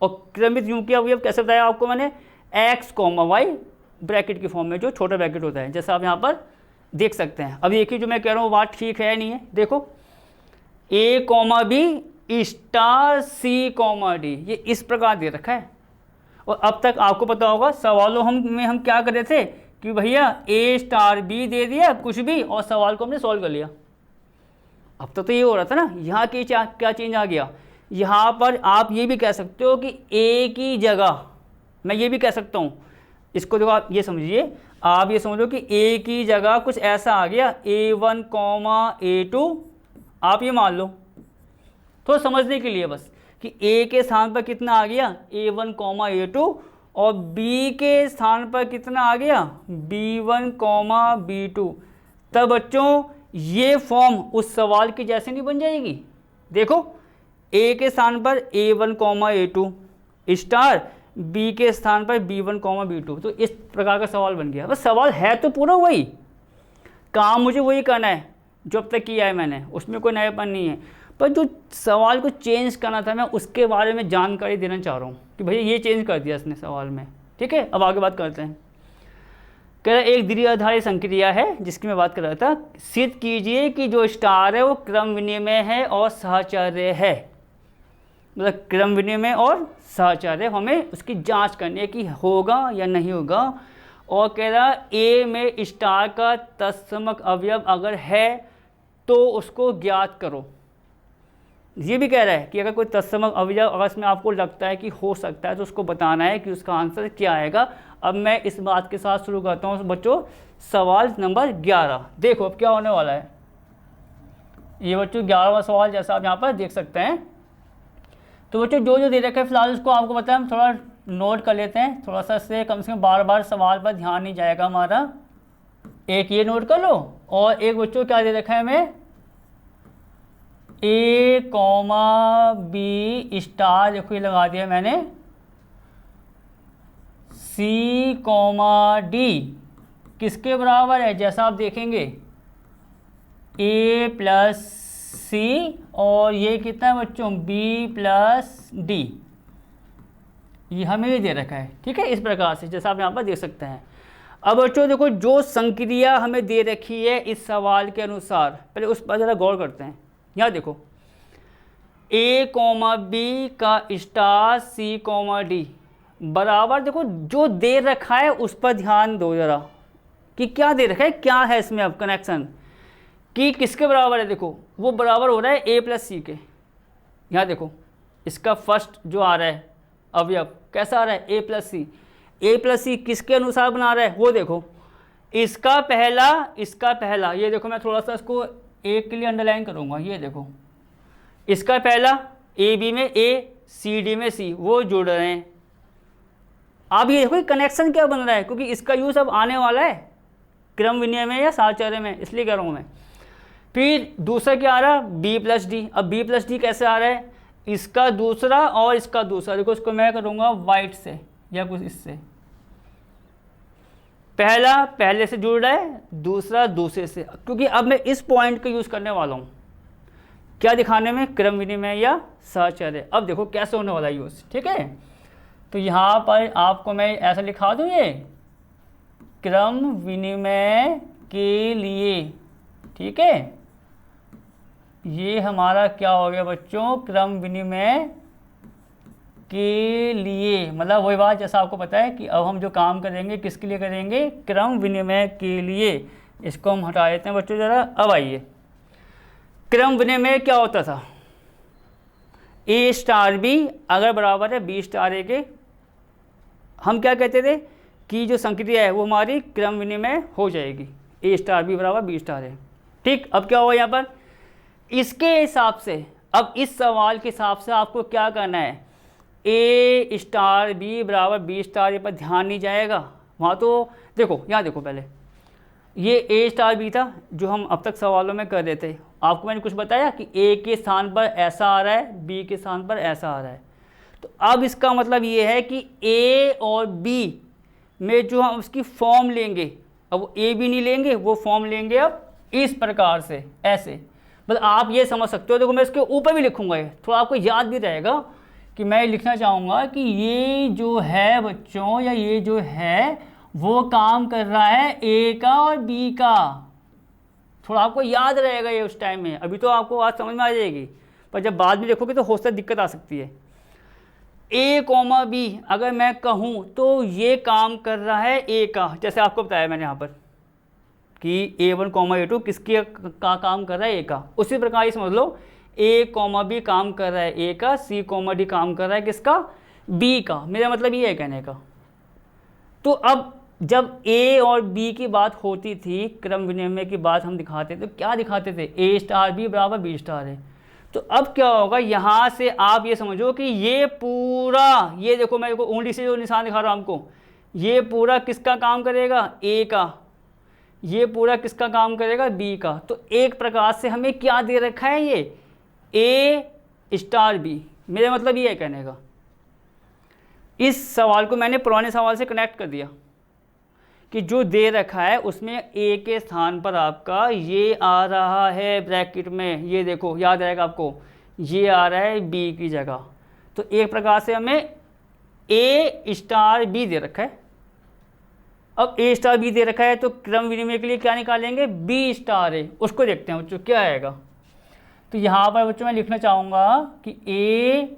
और क्रमित युग्म के अवयव कैसे बताया आपको मैंने, x, y, ब्रैकेट की फॉर्म में, जो छोटा ब्रैकेट होता है, जैसा आप यहाँ पर देख सकते हैं। अब एक ही जो मैं कह रहा हूँ बात ठीक है नहीं है, देखो A, B star C, D, ये इस प्रकार दे रखा है। और अब तक आपको पता होगा सवालों हम क्या कर रहे थे कि भैया A स्टार B दे दिया कुछ भी और सवाल को हमने सॉल्व कर लिया। अब तो ये हो रहा था ना, यहाँ की क्या चेंज आ गया, यहाँ पर आप ये भी कह सकते हो कि A की जगह, मैं ये भी कह सकता हूँ, इसको देखो आप ये समझिए, आप ये समझो कि A की जगह कुछ ऐसा आ गया A1, A2, आप ये मान लो तो समझने के लिए बस कि A के स्थान पर कितना आ गया A1, A2 और B के स्थान पर कितना आ गया B1, B2। तब बच्चों ये फॉर्म उस सवाल की जैसे नहीं बन जाएगी। देखो A के स्थान पर A1, A2 स्टार, B के स्थान पर B1, B2, तो इस प्रकार का सवाल बन गया। बस सवाल है तो पूरा वही, काम मुझे वही करना है, जो अब तक किया है मैंने, उसमें कोई नयापन नहीं है, पर जो सवाल को चेंज करना था मैं उसके बारे में जानकारी देना चाह रहा हूँ कि भैया ये चेंज कर दिया इसने सवाल में। ठीक है, अब आगे बात करते हैं। कह रहा एक द्विआधारी संक्रिया है जिसकी मैं बात कर रहा था, सिद्ध कीजिए कि जो स्टार है वो क्रम विनिमय है और सहचर्य है। मतलब क्रम विनिमय और सहचर्य हमें उसकी जांच करनी है कि होगा या नहीं होगा। और कह रहा ए में स्टार का तत्समक अवयव अगर है तो उसको ज्ञात करो। ये भी कह रहा है कि अगर कोई तत्समक अवयव अगर इसमें आपको लगता है कि हो सकता है तो उसको बताना है कि उसका आंसर क्या आएगा। अब मैं इस बात के साथ शुरू करता हूँ बच्चों, सवाल नंबर 11। देखो अब क्या होने वाला है। ये बच्चों 11वां सवाल जैसा आप यहाँ पर देख सकते हैं। तो बच्चों जो जो दे रखा है फिलहाल उसको आपको पता है, हम थोड़ा नोट कर लेते हैं, थोड़ा सा इससे कम से कम बार बार सवाल पर ध्यान नहीं जाएगा हमारा। एक ये नोट कर लो, और एक बच्चों क्या दे रखा है हमें, ए कॉमा बी स्टार, देखो ये लगा दिया मैंने, सी कॉमा डी किसके बराबर है, जैसा आप देखेंगे ए प्लस सी, और ये कितना है बच्चों बी प्लस डी, ये हमें भी दे रखा है। ठीक है, इस प्रकार से जैसा आप यहाँ पर देख सकते हैं। अब बच्चों देखो जो संक्रिया हमें दे रखी है इस सवाल के अनुसार, पहले उस पर ज़रा गौर करते हैं। यहाँ देखो ए कॉमा बी का स्टार सी कॉमा डी बराबर, देखो जो दे रखा है उस पर ध्यान दो ज़रा कि क्या दे रखा है, क्या है इसमें अब कनेक्शन कि किसके बराबर है। देखो वो बराबर हो रहा है ए प्लस सी के। यहाँ देखो इसका फर्स्ट जो आ रहा है अवयव कैसा आ रहा है, ए प्लस सी। ए प्लस सी किसके अनुसार बना रहा है, वो देखो इसका पहला, ये देखो मैं थोड़ा सा इसको एक के लिए अंडरलाइन करूँगा। ये देखो इसका पहला ए बी में ए, सी डी में सी, वो जुड़ रहे हैं। अब ये देखो कनेक्शन क्या बन रहा है, क्योंकि इसका यूज़ अब आने वाला है क्रम विनिमय में या साहचर्य में, इसलिए कह रहा हूँ मैं। फिर दूसरा क्या आ रहा है, बी प्लस डी। अब बी प्लस डी कैसे आ रहा है, इसका दूसरा और इसका दूसरा। देखो इसको मैं करूँगा वाइट से या कुछ इससे, पहला पहले से जुड़ रहा है, दूसरा दूसरे से, क्योंकि अब मैं इस पॉइंट का यूज़ करने वाला हूँ क्या दिखाने में, क्रम विनिमय या साहचर्य। अब देखो कैसे होने वाला यूज़। ठीक है, तो यहाँ पर आपको मैं ऐसा लिखा दूँ, ये क्रम विनिमय के लिए। ठीक है, ये हमारा क्या हो गया बच्चों, क्रम विनिमय के लिए। मतलब वही बात जैसा आपको पता है कि अब हम जो काम करेंगे किसके लिए करेंगे, क्रम विनिमय के लिए। इसको हम हटा देते हैं बच्चों ज़रा। अब आइए, क्रम विनिमय क्या होता था, ए स्टार बी अगर बराबर है बी स्टार ए के, हम क्या कहते थे कि जो संक्रिया है वो हमारी क्रम विनिमय हो जाएगी, ए स्टार बी बराबर बी स्टार ए। ठीक, अब क्या हुआ यहाँ पर, इसके हिसाब से, अब इस सवाल के हिसाब से आपको क्या करना है, ए स्टार बी बराबर बी स्टार ए पर ध्यान नहीं जाएगा। वहाँ तो देखो, यहाँ देखो पहले ये ए स्टार बी था जो हम अब तक सवालों में कर रहे थे। आपको मैंने कुछ बताया कि ए के स्थान पर ऐसा आ रहा है, बी के स्थान पर ऐसा आ रहा है। तो अब इसका मतलब ये है कि ए और बी में जो हम उसकी फॉर्म लेंगे, अब वो ए बी नहीं लेंगे, वो फॉर्म लेंगे अब इस प्रकार से, ऐसे। मतलब आप ये समझ सकते हो। देखो मैं इसके ऊपर भी लिखूंगा, ये थोड़ा आपको याद भी रहेगा कि मैं लिखना चाहूँगा कि ये जो है बच्चों, या ये जो है वो काम कर रहा है ए का और बी का। थोड़ा आपको याद रहेगा ये उस टाइम में, अभी तो आपको बात समझ में आ जाएगी, पर जब बाद में देखोगे तो हो सकता है दिक्कत आ सकती है। ए कॉमा बी अगर मैं कहूँ तो ये काम कर रहा है ए का, जैसे आपको बताया मैंने यहाँ पर कि A1 कॉमा A2 किसके का काम कर रहा है, ए का। उसी प्रकार ये समझ लो ए कॉमा बी काम कर रहा है ए का, सी कॉमा डी काम कर रहा है किसका, बी का। मेरा मतलब ये है कहने का। तो अब जब ए और बी की बात होती थी, क्रम विनिमय की बात हम दिखाते थे, तो क्या दिखाते थे, ए स्टार बी बराबर बी स्टार है। तो अब क्या होगा, यहाँ से आप ये समझो कि ये पूरा, ये देखो मैं को उंगली से जो निशान दिखा रहा हूँ आपको, ये पूरा किसका काम करेगा, ए का। ये पूरा किसका काम करेगा, बी का। तो एक प्रकार से हमें क्या दे रखा है, ये ए स्टार बी। मेरा मतलब ये है कहने का। इस सवाल को मैंने पुराने सवाल से कनेक्ट कर दिया कि जो दे रखा है उसमें ए के स्थान पर आपका ये आ रहा है ब्रैकेट में, ये देखो याद रहेगा आपको, ये आ रहा है बी की जगह। तो एक प्रकार से हमें ए स्टार बी दे रखा है। अब ए स्टार बी दे रखा है तो क्रम विनिमय के लिए क्या निकालेंगे, बी स्टार ए। उसको देखते हैं बच्चों क्या आएगा। तो यहाँ पर बच्चों मैं लिखना चाहूँगा कि ए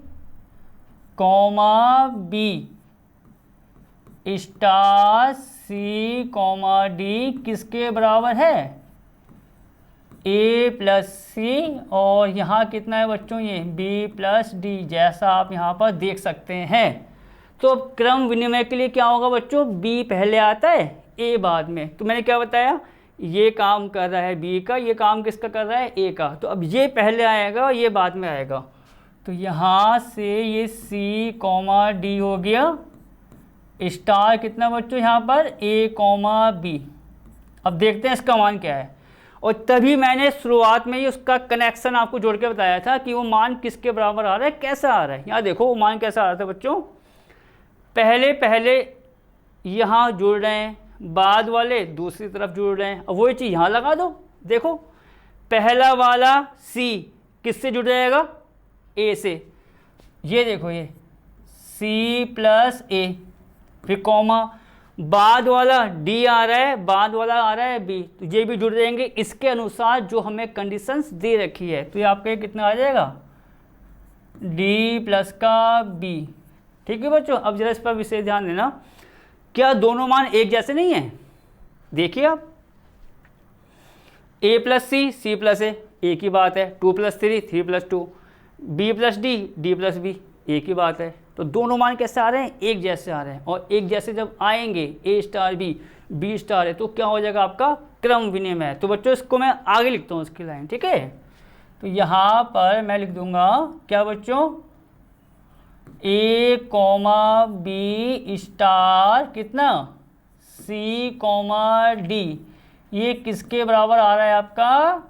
comma B star C comma D किसके बराबर है, ए प्लस सी, और यहाँ कितना है बच्चों, ये बी प्लस डी, जैसा आप यहाँ पर देख सकते हैं। तो क्रम विनिमय के लिए क्या होगा बच्चों, बी पहले आता है ए बाद में। तो मैंने क्या बताया, ये काम कर रहा है बी का, ये काम किसका कर रहा है, ए का। तो अब ये पहले आएगा ये बाद में आएगा। तो यहाँ से ये सी कॉमा डी हो गया, स्टार कितना बच्चों यहाँ पर ए कॉमा बी। अब देखते हैं इसका मान क्या है। और तभी मैंने शुरुआत में ही उसका कनेक्शन आपको जोड़ के बताया था कि वो मान किसके बराबर आ रहा है, कैसा आ रहा है। यहाँ देखो वो मान कैसा आ रहा था बच्चों, पहले यहाँ जुड़ रहे हैं, बाद वाले दूसरी तरफ जुड़ रहे हैं। अब वही चीज़ यहाँ लगा दो, देखो पहला वाला सी किससे जुड़ जाएगा, ए से। ये देखो ये सी प्लस ए, फिर कॉमा, बाद वाला डी आ रहा है, बाद वाला आ रहा है बी, तो ये भी जुड़ जाएंगे इसके अनुसार जो हमें कंडीशंस दे रखी है। तो ये आपका कितना आ जाएगा, डी प्लस का बी। ठीक है बच्चों, अब जरा इस पर विशेष ध्यान देना, क्या दोनों मान एक जैसे नहीं है। देखिए आप, ए प्लस सी, सी प्लस ए, एक ही बात है। 2 + 3, 3 + 2, B plus D, D plus B, एक ही बात है। तो दोनों मान कैसे आ रहे हैं, एक जैसे आ रहे हैं। और एक जैसे जब आएंगे ए स्टार बी, बी स्टार है, तो क्या हो जाएगा आपका क्रम विनिमय। तो बच्चों इसको मैं आगे लिखता हूँ उसकी लाइन, ठीक है। तो यहाँ पर मैं लिख दूंगा क्या बच्चों, ए कॉमा बी स्टार कितना, सी कॉमा डी, ये किसके बराबर आ रहा है आपका,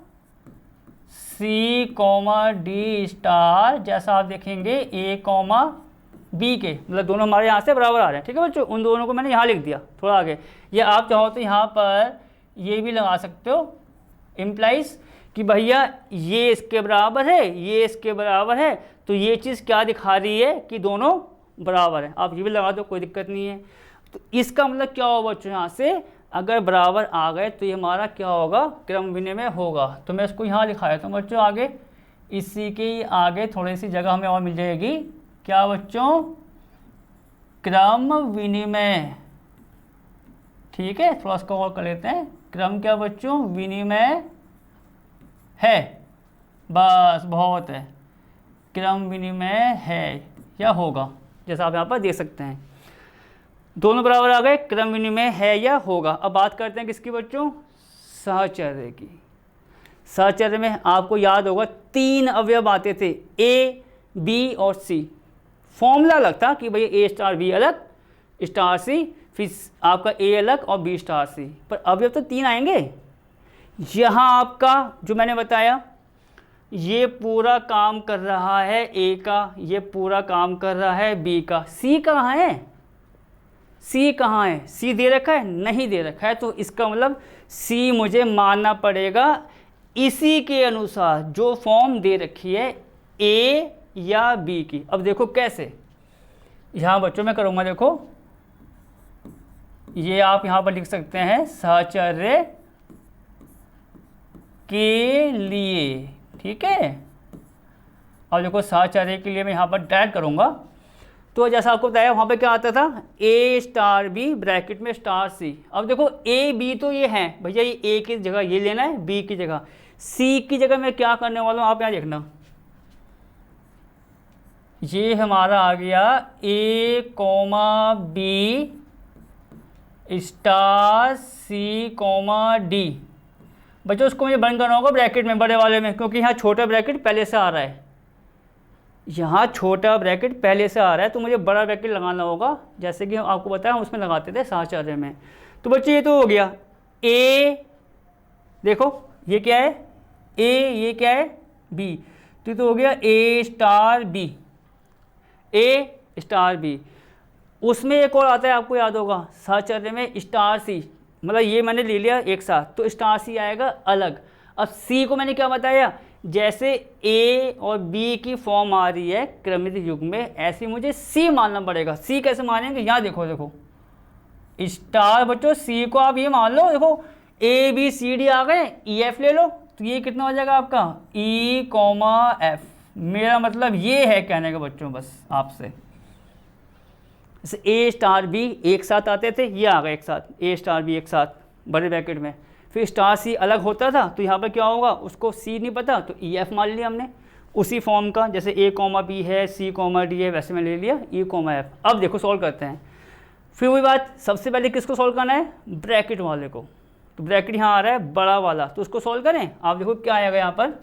सी कॉमा डी स्टार, जैसा आप देखेंगे ए कॉमा बी के, मतलब दोनों हमारे यहाँ से बराबर आ रहे हैं। ठीक है बच्चों, उन दोनों को मैंने यहाँ लिख दिया थोड़ा आगे। या आप चाहो तो यहाँ पर ये भी लगा सकते हो, इम्प्लाइज कि भैया ये इसके बराबर है, ये इसके बराबर है, तो ये चीज़ क्या दिखा रही है कि दोनों बराबर है। आप ये भी लगा दो, कोई दिक्कत नहीं है। तो इसका मतलब क्या होगा बच्चों, यहाँ से अगर बराबर आ गए तो ये हमारा क्या होगा, क्रम विनिमय होगा। तो मैं इसको यहाँ लिखाया तो बच्चों आगे, इसी के आगे थोड़ी सी जगह हमें और मिल जाएगी, क्या बच्चों, क्रम विनिमय। ठीक है, थोड़ा सा और कर लेते हैं, क्रम क्या बच्चों, विनिमय है, बस बहुत है, क्रम विनिमय है या होगा, जैसा आप यहाँ पर देख सकते हैं। दोनों बराबर आ गए, क्रम विनिमय है या होगा। अब बात करते हैं किसकी बच्चों, सहचर्य की। सहचर्य में आपको याद होगा 3 अवयव आते थे, ए बी और सी। फॉर्मूला अलग था कि भैया ए स्टार बी अलग, स्टार सी, फिर आपका ए अलग और बी स्टार सी, पर अवयव तो 3 आएंगे। यहाँ आपका जो मैंने बताया, ये पूरा काम कर रहा है ए का, ये पूरा काम कर रहा है बी का। सी कहाँ है, सी कहाँ है, सी दे रखा है, नहीं दे रखा है। तो इसका मतलब सी मुझे मानना पड़ेगा इसी के अनुसार जो फॉर्म दे रखी है ए या बी की। अब देखो कैसे, यहाँ बच्चों मैं करूँगा, देखो ये आप यहाँ पर लिख सकते हैं सहचर्य के लिए। ठीक है, अब देखो सहचर्य के लिए मैं यहाँ पर डायरेक्ट करूँगा। तो जैसा आपको बताया वहाँ पे क्या आता था, ए स्टार बी ब्रैकेट में स्टार सी। अब देखो ए बी तो ये हैं भैया, ये ए की जगह ये लेना है, बी की जगह सी की जगह मैं क्या करने वाला हूँ, आप यहाँ देखना, ये हमारा आ गया ए comma B star C comma D. बच्चों उसको मुझे बंद करना होगा ब्रैकेट में, बड़े वाले में, क्योंकि यहाँ छोटा ब्रैकेट पहले से आ रहा है, यहाँ छोटा ब्रैकेट पहले से आ रहा है, तो मुझे बड़ा ब्रैकेट लगाना होगा, जैसे कि आपको बताया हम उसमें लगाते थे सहचर्य में। तो बच्चे ये तो हो गया, ए देखो ये क्या है, ए ये क्या है, बी, तो हो गया ए स्टार बी, ए स्टार बी। उसमें एक और आता है, आपको याद होगा, साहचर्य में स्टार सी, मतलब ये मैंने ले लिया एक साथ, तो स्टार सी आएगा अलग। अब सी को मैंने क्या बताया, जैसे ए और बी की फॉर्म आ रही है क्रमित युग में, ऐसे मुझे सी मानना पड़ेगा। सी कैसे मानेंगे, यहाँ देखो देखो स्टार बच्चों, सी को आप ये मान लो, देखो ए बी सी डी आ गए, ई एफ ले लो, तो ये कितना हो जाएगा आपका ई कॉमा एफ। मेरा मतलब ये है कहने का बच्चों बस आपसे, जैसे ए स्टार बी एक साथ आते थे, ये आ गए एक साथ, ए स्टार बी एक साथ बड़े ब्रैकेट में, फिर स्टार सी अलग होता था, तो यहाँ पर क्या होगा, उसको सी नहीं पता तो ई एफ मान लिया हमने उसी फॉर्म का, जैसे ए कॉमा बी है, सी कॉमा डी है, वैसे में ले लिया ई कॉमा एफ। अब देखो सॉल्व करते हैं, फिर वही बात, सबसे पहले किसको सॉल्व करना है, ब्रैकेट वाले को, तो ब्रैकेट यहाँ आ रहा है बड़ा वाला, तो उसको सॉल्व करें। आप देखो क्या आएगा यहाँ पर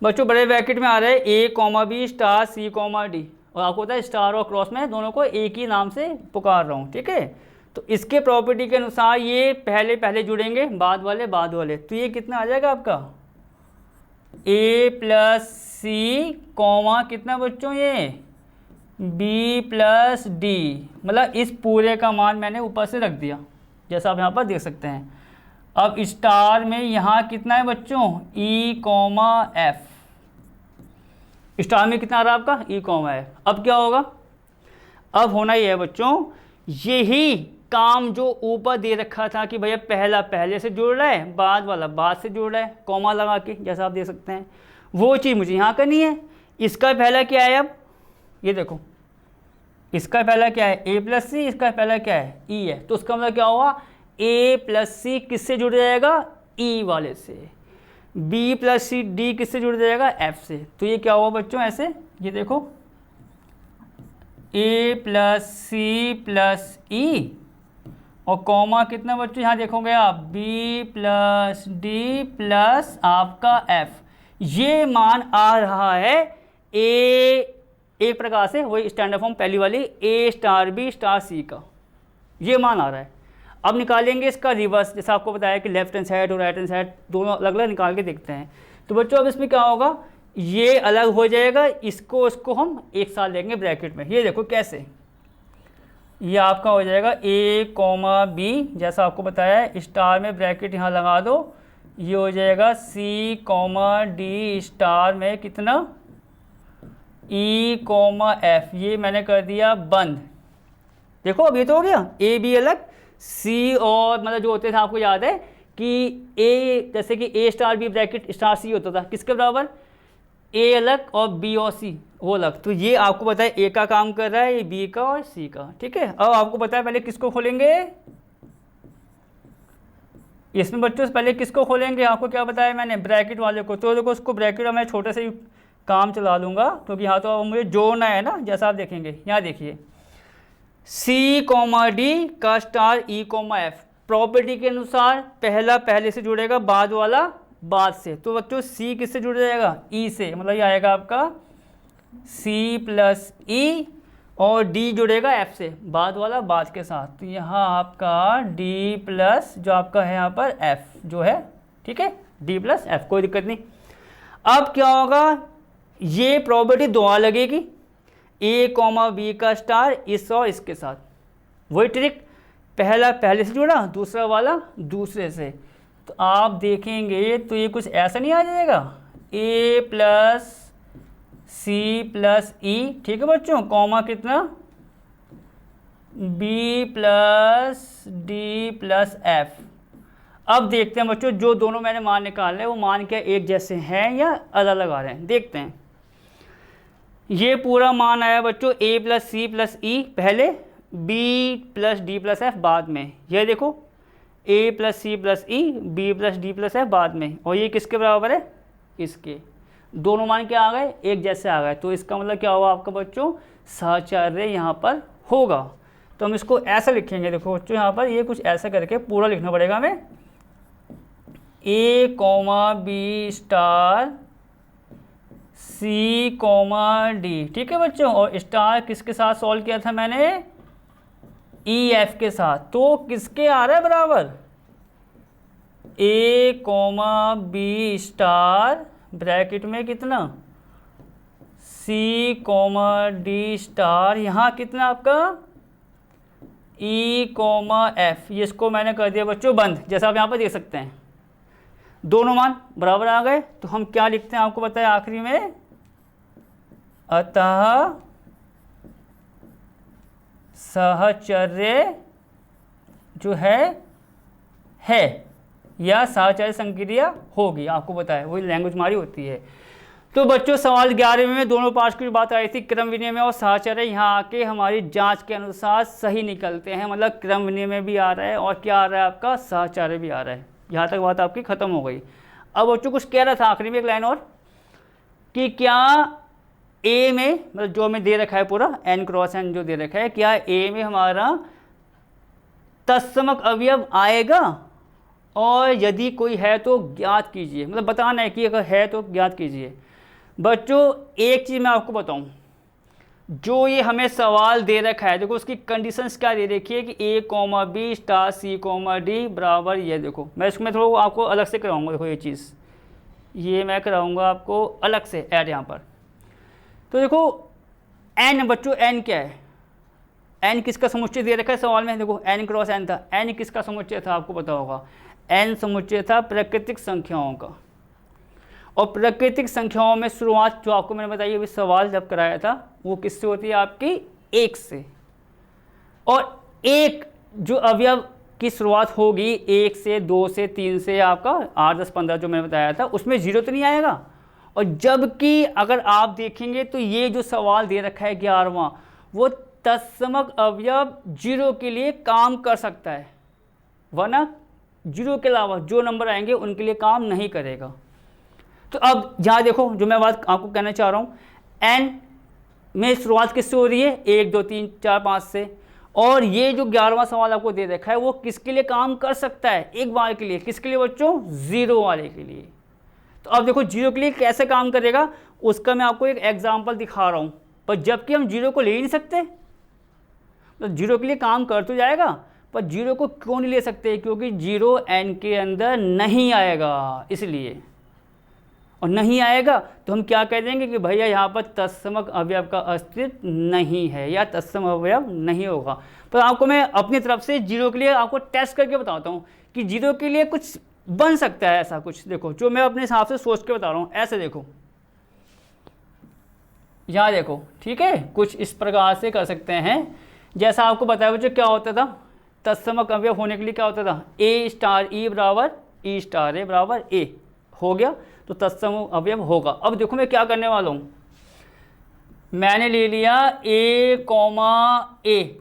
बच्चों, बड़े ब्रैकेट में आ रहा है ए comma B star C comma D, और आपको पता है स्टार और क्रॉस में दोनों को एक ही नाम से पुकार रहा हूँ, ठीक है। तो इसके प्रॉपर्टी के अनुसार ये पहले पहले जुड़ेंगे, बाद वाले, तो ये कितना आ जाएगा आपका ए प्लस सी कॉमा कितना बच्चों, ये बी प्लस डी, मतलब इस पूरे का मान मैंने ऊपर से रख दिया, जैसा आप यहाँ पर देख सकते हैं। अब स्टार में यहाँ कितना है बच्चों, ई कॉमा एफ, स्टार में कितना आ रहा है आपका ई कॉमा एफ। अब क्या होगा, अब होना ही है बच्चों, यही काम जो ऊपर दे रखा था कि भैया पहला पहले से जुड़ रहा है, बाद वाला बाद से जुड़ रहा है, कॉमा लगा के, जैसा आप देख सकते हैं, वो चीज़ मुझे यहाँ करनी है। इसका पहला क्या है, अब ये देखो इसका पहला क्या है ए प्लस सी, इसका पहला क्या है ई है, तो उसका मतलब क्या हुआ, ए प्लस सी किससे जुड़ जाएगा, ई वाले से, बी प्लस सी डी किससे जुड़ जाएगा, एफ से। तो ये क्या हुआ बच्चों, ऐसे ये देखो ए प्लस सी प्लस ई, और कॉमा कितना बच्चों यहाँ देखोगे आप, बी प्लस डी प्लस आपका एफ। ये मान आ रहा है ए, एक प्रकार से वही स्टैंडर्ड फॉर्म पहली वाली, ए स्टार बी स्टार सी का ये मान आ रहा है। अब निकालेंगे इसका रिवर्स, जैसा आपको बताया कि लेफ्ट हैंड साइड और राइट हैंड साइड दोनों अलग अलग निकाल के देखते हैं। तो बच्चों अब इसमें क्या होगा, ये अलग हो जाएगा, इसको हम एक साथ लेंगे ब्रैकेट में। ये देखो कैसे, ये आपका हो जाएगा ए कॉमा बी, जैसा आपको बताया है, स्टार में ब्रैकेट यहाँ लगा दो, ये हो जाएगा सी कॉमा डी स्टार में कितना ई कॉमा एफ, ये मैंने कर दिया बंद। देखो अब ये तो हो गया, ए बी अलग, सी और मतलब जो होते थे आपको याद है कि ए, जैसे कि ए star B bracket star c होता था, किसके बराबर, ए अलग और बी और सी वो अलग। तो ये आपको पता है ए का काम कर रहा है, ये बी का और सी का, ठीक है। अब आपको पता है पहले किसको खोलेंगे, इसमें बच्चों से पहले किसको खोलेंगे, आपको क्या बताया मैंने, ब्रैकेट वाले को। तो देखो उसको ब्रैकेट में छोटे से काम चला लूँगा, क्योंकि यहाँ तो मुझे जोड़ना है ना, जैसा आप देखेंगे यहाँ देखिए, सी कॉमा डी का स्टार ई कॉमा एफ, प्रॉपर्टी के अनुसार पहला पहले से जुड़ेगा, बाद वाला बाद से। तो बच्चों सी किससे जुड़ जाएगा, ई से, मतलब ये आएगा आपका सी प्लस ई, और डी जुड़ेगा एफ से, बाद वाला बाद के साथ। तो यहाँ आपका डी प्लस जो आपका है यहाँ पर एफ जो है, ठीक है, डी प्लस एफ, कोई दिक्कत नहीं। अब क्या होगा, ये प्रॉपर्टी दोबारा लगेगी, ए कॉमा बी का स्टार इस और इसके साथ, वही ट्रिक, पहला पहले से जुड़ा, दूसरा वाला दूसरे से। तो आप देखेंगे तो ये कुछ ऐसा नहीं आ जाएगा, ए प्लस सी प्लस ई, ठीक है बच्चों, कॉमा कितना B plus D plus F. अब देखते हैं बच्चों जो दोनों मैंने मान निकाले वो मान क्या एक जैसे हैं या अलग अलग आ रहे हैं, देखते हैं। ये पूरा मान आया बच्चों ए प्लस सी प्लस ई पहले, B plus D plus F बाद में। ये देखो A plus C plus E, B plus D plus F बाद में, और ये किसके बराबर है, इसके। दोनों मान क्या आ गए, एक जैसे आ गए। तो इसका मतलब क्या हुआ आपका बच्चों, साहचर्य यहाँ पर होगा। तो हम इसको ऐसा लिखेंगे, देखो बच्चों यहाँ पर ये कुछ ऐसा करके पूरा लिखना पड़ेगा हमें, ए comma B star C comma D, ठीक है बच्चों। और स्टार किसके साथ सॉल्व किया था मैंने, ई एफ के साथ। तो किसके आ रहा है बराबर, ए कॉमा बी स्टार ब्रैकेट में कितना सी कॉमा डी स्टार, यहाँ कितना आपका ई कॉमा एफ, ये इसको मैंने कर दिया बच्चों बंद, जैसा आप यहाँ पर देख सकते हैं। दोनों मान बराबर आ गए, तो हम क्या लिखते हैं आपको पता है आखिरी में, अतः सहचर्य जो है या सहचर्य संक्रिया होगी, आपको पता है वही लैंग्वेज हमारी होती है। तो बच्चों सवाल 11वें में दोनों पार्ट्स की बात आई थी, क्रम विनिमय और सहचर्य, यहाँ आके हमारी जांच के अनुसार सही निकलते हैं, मतलब क्रम विनिमय भी आ रहा है और क्या आ रहा है आपका सहचर्य भी आ रहा है। यहाँ तक बात आपकी खत्म हो गई। अब बच्चों कुछ कह रहा था आखिरी में एक लाइन और, कि क्या ए में, मतलब जो हमें दे रखा है पूरा n क्रॉस n जो दे रखा है, क्या ए में हमारा तत्समक अवयव आएगा, और यदि कोई है तो ज्ञात कीजिए, मतलब बताना है कि अगर है तो ज्ञात कीजिए। बच्चों एक चीज़ मैं आपको बताऊं, जो ये हमें सवाल दे रखा है, देखो उसकी कंडीशंस क्या दे रखी है कि ए comma B star C comma D बराबर, ये देखो मैं इसमें थोड़ा आपको अलग से कराऊंगा, देखो ये चीज़ ये मैं कराऊंगा आपको अलग से ऐड यहाँ पर। तो देखो n बच्चों, n क्या है, n किसका समुच्चय दे रखा है सवाल में, देखो n क्रॉस n था, n किसका समुच्चय था आपको पता होगा, n समुच्चय था प्राकृतिक संख्याओं का, और प्राकृतिक संख्याओं में शुरुआत जो आपको मैंने बताई अभी सवाल जब कराया था वो किससे होती है आपकी 1 से, और एक जो अवयव की शुरुआत होगी 1 से 2 से 3 से आपका 8 10 15 जो मैंने बताया था, उसमें 0 तो नहीं आएगा। और जबकि अगर आप देखेंगे तो ये जो सवाल दे रखा है 11वां, वो तत्समक अवयव 0 के लिए काम कर सकता है, वरना 0 के अलावा जो नंबर आएंगे उनके लिए काम नहीं करेगा। तो अब यहाँ देखो जो मैं बात आपको कहना चाह रहा हूँ, n में शुरुआत किससे हो रही है 1 2 3 4 5 से, और ये जो 11वां सवाल आपको दे रखा है वो किसके लिए काम कर सकता है, एक बार के लिए, किसके लिए बच्चों 0 वाले के लिए। तो अब देखो 0 के लिए कैसे काम करेगा उसका मैं आपको एक एग्जाम्पल दिखा रहा हूँ, पर जबकि हम 0 को ले ही नहीं सकते, तो 0 के लिए काम कर तो जाएगा पर 0 को क्यों नहीं ले सकते, क्योंकि 0 n के अंदर नहीं आएगा, इसलिए, और नहीं आएगा तो हम क्या कह देंगे कि भैया यहाँ पर तत्समक अवयव का अस्तित्व नहीं है या तत्सम अवयव नहीं होगा। पर आपको मैं अपनी तरफ से 0 के लिए आपको टेस्ट करके बताता हूँ कि 0 के लिए कुछ बन सकता है ऐसा कुछ, देखो जो मैं अपने हिसाब से सोच के बता रहा हूँ, ऐसे देखो यहाँ देखो, ठीक है, कुछ इस प्रकार से कर सकते हैं। जैसा आपको बताया बच्चों क्या होता था, तत्समक अवयव होने के लिए क्या होता था, ए स्टार ई बराबर ई स्टार ए बराबर ए हो गया, तो तत्सम अवयव होगा। अब देखो मैं क्या करने वाला हूँ, मैंने ले लिया ए कॉमा ए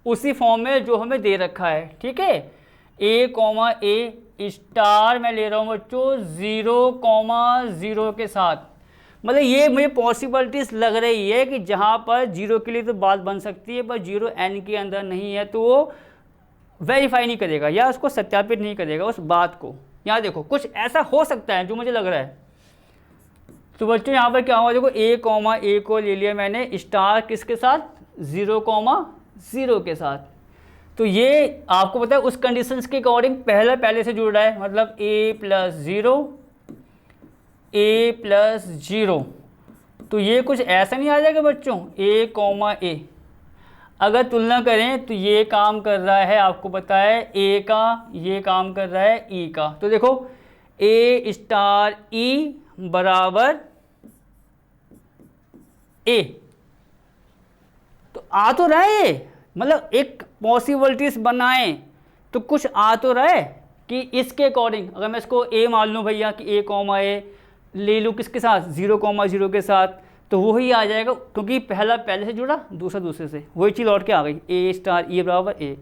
उसी फॉर्म में जो हमें दे रखा है, ठीक है, ए कॉमा ए स्टार मैं ले रहा हूँ बच्चों 0,0 के साथ, मतलब ये मुझे पॉसिबिलिटीज लग रही है कि जहाँ पर 0 के लिए तो बात बन सकती है, पर 0 n के अंदर नहीं है तो वो वेरीफाई नहीं करेगा या उसको सत्यापित नहीं करेगा उस बात को। यहाँ देखो कुछ ऐसा हो सकता है जो मुझे लग रहा है। तो बच्चों यहाँ पर क्या हुआ, देखो ए कॉमा ए को ले लिया मैंने स्टार किसके साथ 0,0 के साथ, तो ये आपको पता है उस कंडीशंस के अकॉर्डिंग पहले से जुड़ रहा है, मतलब a प्लस 0, तो ये कुछ ऐसा नहीं आ जाएगा बच्चों a कॉमा ए। अगर तुलना करें तो ये काम कर रहा है आपको पता है a का, ये काम कर रहा है e का, तो देखो a स्टार e बराबर a, तो आ तो रहा है, मतलब एक पॉसिबिलिटीज बनाएं तो कुछ आ तो रहा है कि इसके अकॉर्डिंग अगर मैं इसको a मान लूँ भैया कि a कॉमा ए ले लूँ किसके साथ 0,0 के साथ, तो वही आ जाएगा क्योंकि पहला पहले से जुड़ा दूसरा दूसरे से, वही चीज़ लौट के आ गई ए स्टार ई बराबर ए।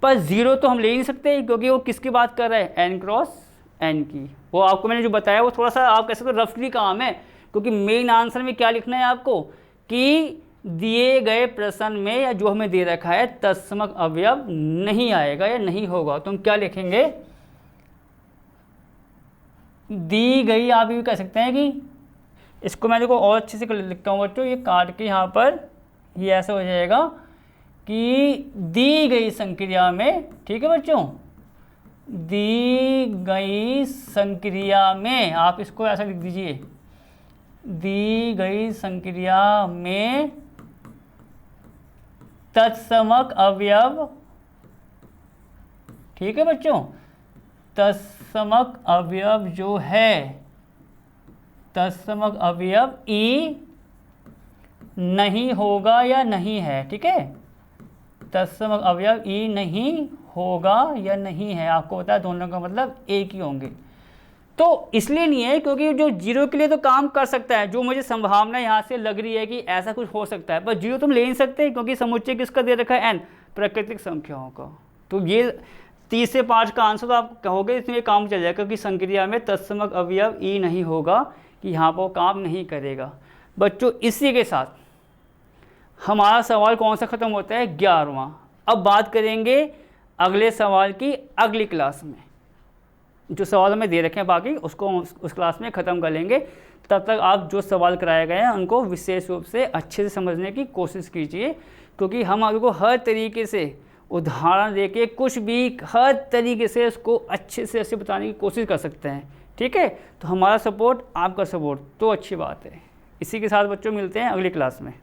पर 0 तो हम ले नहीं सकते क्योंकि वो किसकी बात कर रहा है n क्रॉस n की, वो आपको मैंने जो बताया वो थोड़ा सा आप कह सकते हो रफली काम है, क्योंकि मेन आंसर में क्या लिखना है आपको कि दिए गए प्रश्न में या जो हमें दे रखा है तत्समक अवयव नहीं आएगा या नहीं होगा, तो हम क्या लिखेंगे, दी गई, आप ये कह सकते हैं कि इसको मैं देखो और अच्छे से लिखता हूँ बच्चों, ये काट के यहाँ पर ये ऐसा हो जाएगा कि दी गई संक्रिया में, ठीक है बच्चों, दी गई संक्रिया में, आप इसको ऐसा लिख दीजिए, दी गई संक्रिया में तत्समक अवयव, ठीक है बच्चों, तत्समक अवयव जो है, तत्समक अवयव ई नहीं होगा या नहीं है, ठीक है, तत्समक अवयव ई नहीं होगा या नहीं है। आपको पता है दोनों का मतलब एक ही होंगे। तो इसलिए नहीं है क्योंकि जो जीरो के लिए तो काम कर सकता है, जो मुझे संभावना यहाँ से लग रही है कि ऐसा कुछ हो सकता है, पर जीरो तुम ले नहीं सकते क्योंकि समुच्चय किसका दे रखा है, एन, प्राकृतिक संख्याओं का। तो ये 30 से 5 का आंसर तो आप कहोगे इसमें काम चल जाएगा क्योंकि संक्रिया में तत्समक अवयव ई नहीं होगा, कि यहाँ पर काम नहीं करेगा। बच्चों इसी के साथ हमारा सवाल कौन सा ख़त्म होता है, 11वां। अब बात करेंगे अगले सवाल की अगली क्लास में। जो सवाल हमें दे रखे हैं बाकी उसको उस क्लास में ख़त्म कर लेंगे। तब तक आप जो सवाल कराए गए हैं उनको विशेष रूप से अच्छे से समझने की कोशिश कीजिए, क्योंकि हम आपको हर तरीके से उदाहरण देके कुछ भी हर तरीके से उसको अच्छे से ऐसे बताने की कोशिश कर सकते हैं। ठीक है, तो हमारा सपोर्ट आपका सपोर्ट तो अच्छी बात है। इसी के साथ बच्चों मिलते हैं अगली क्लास में।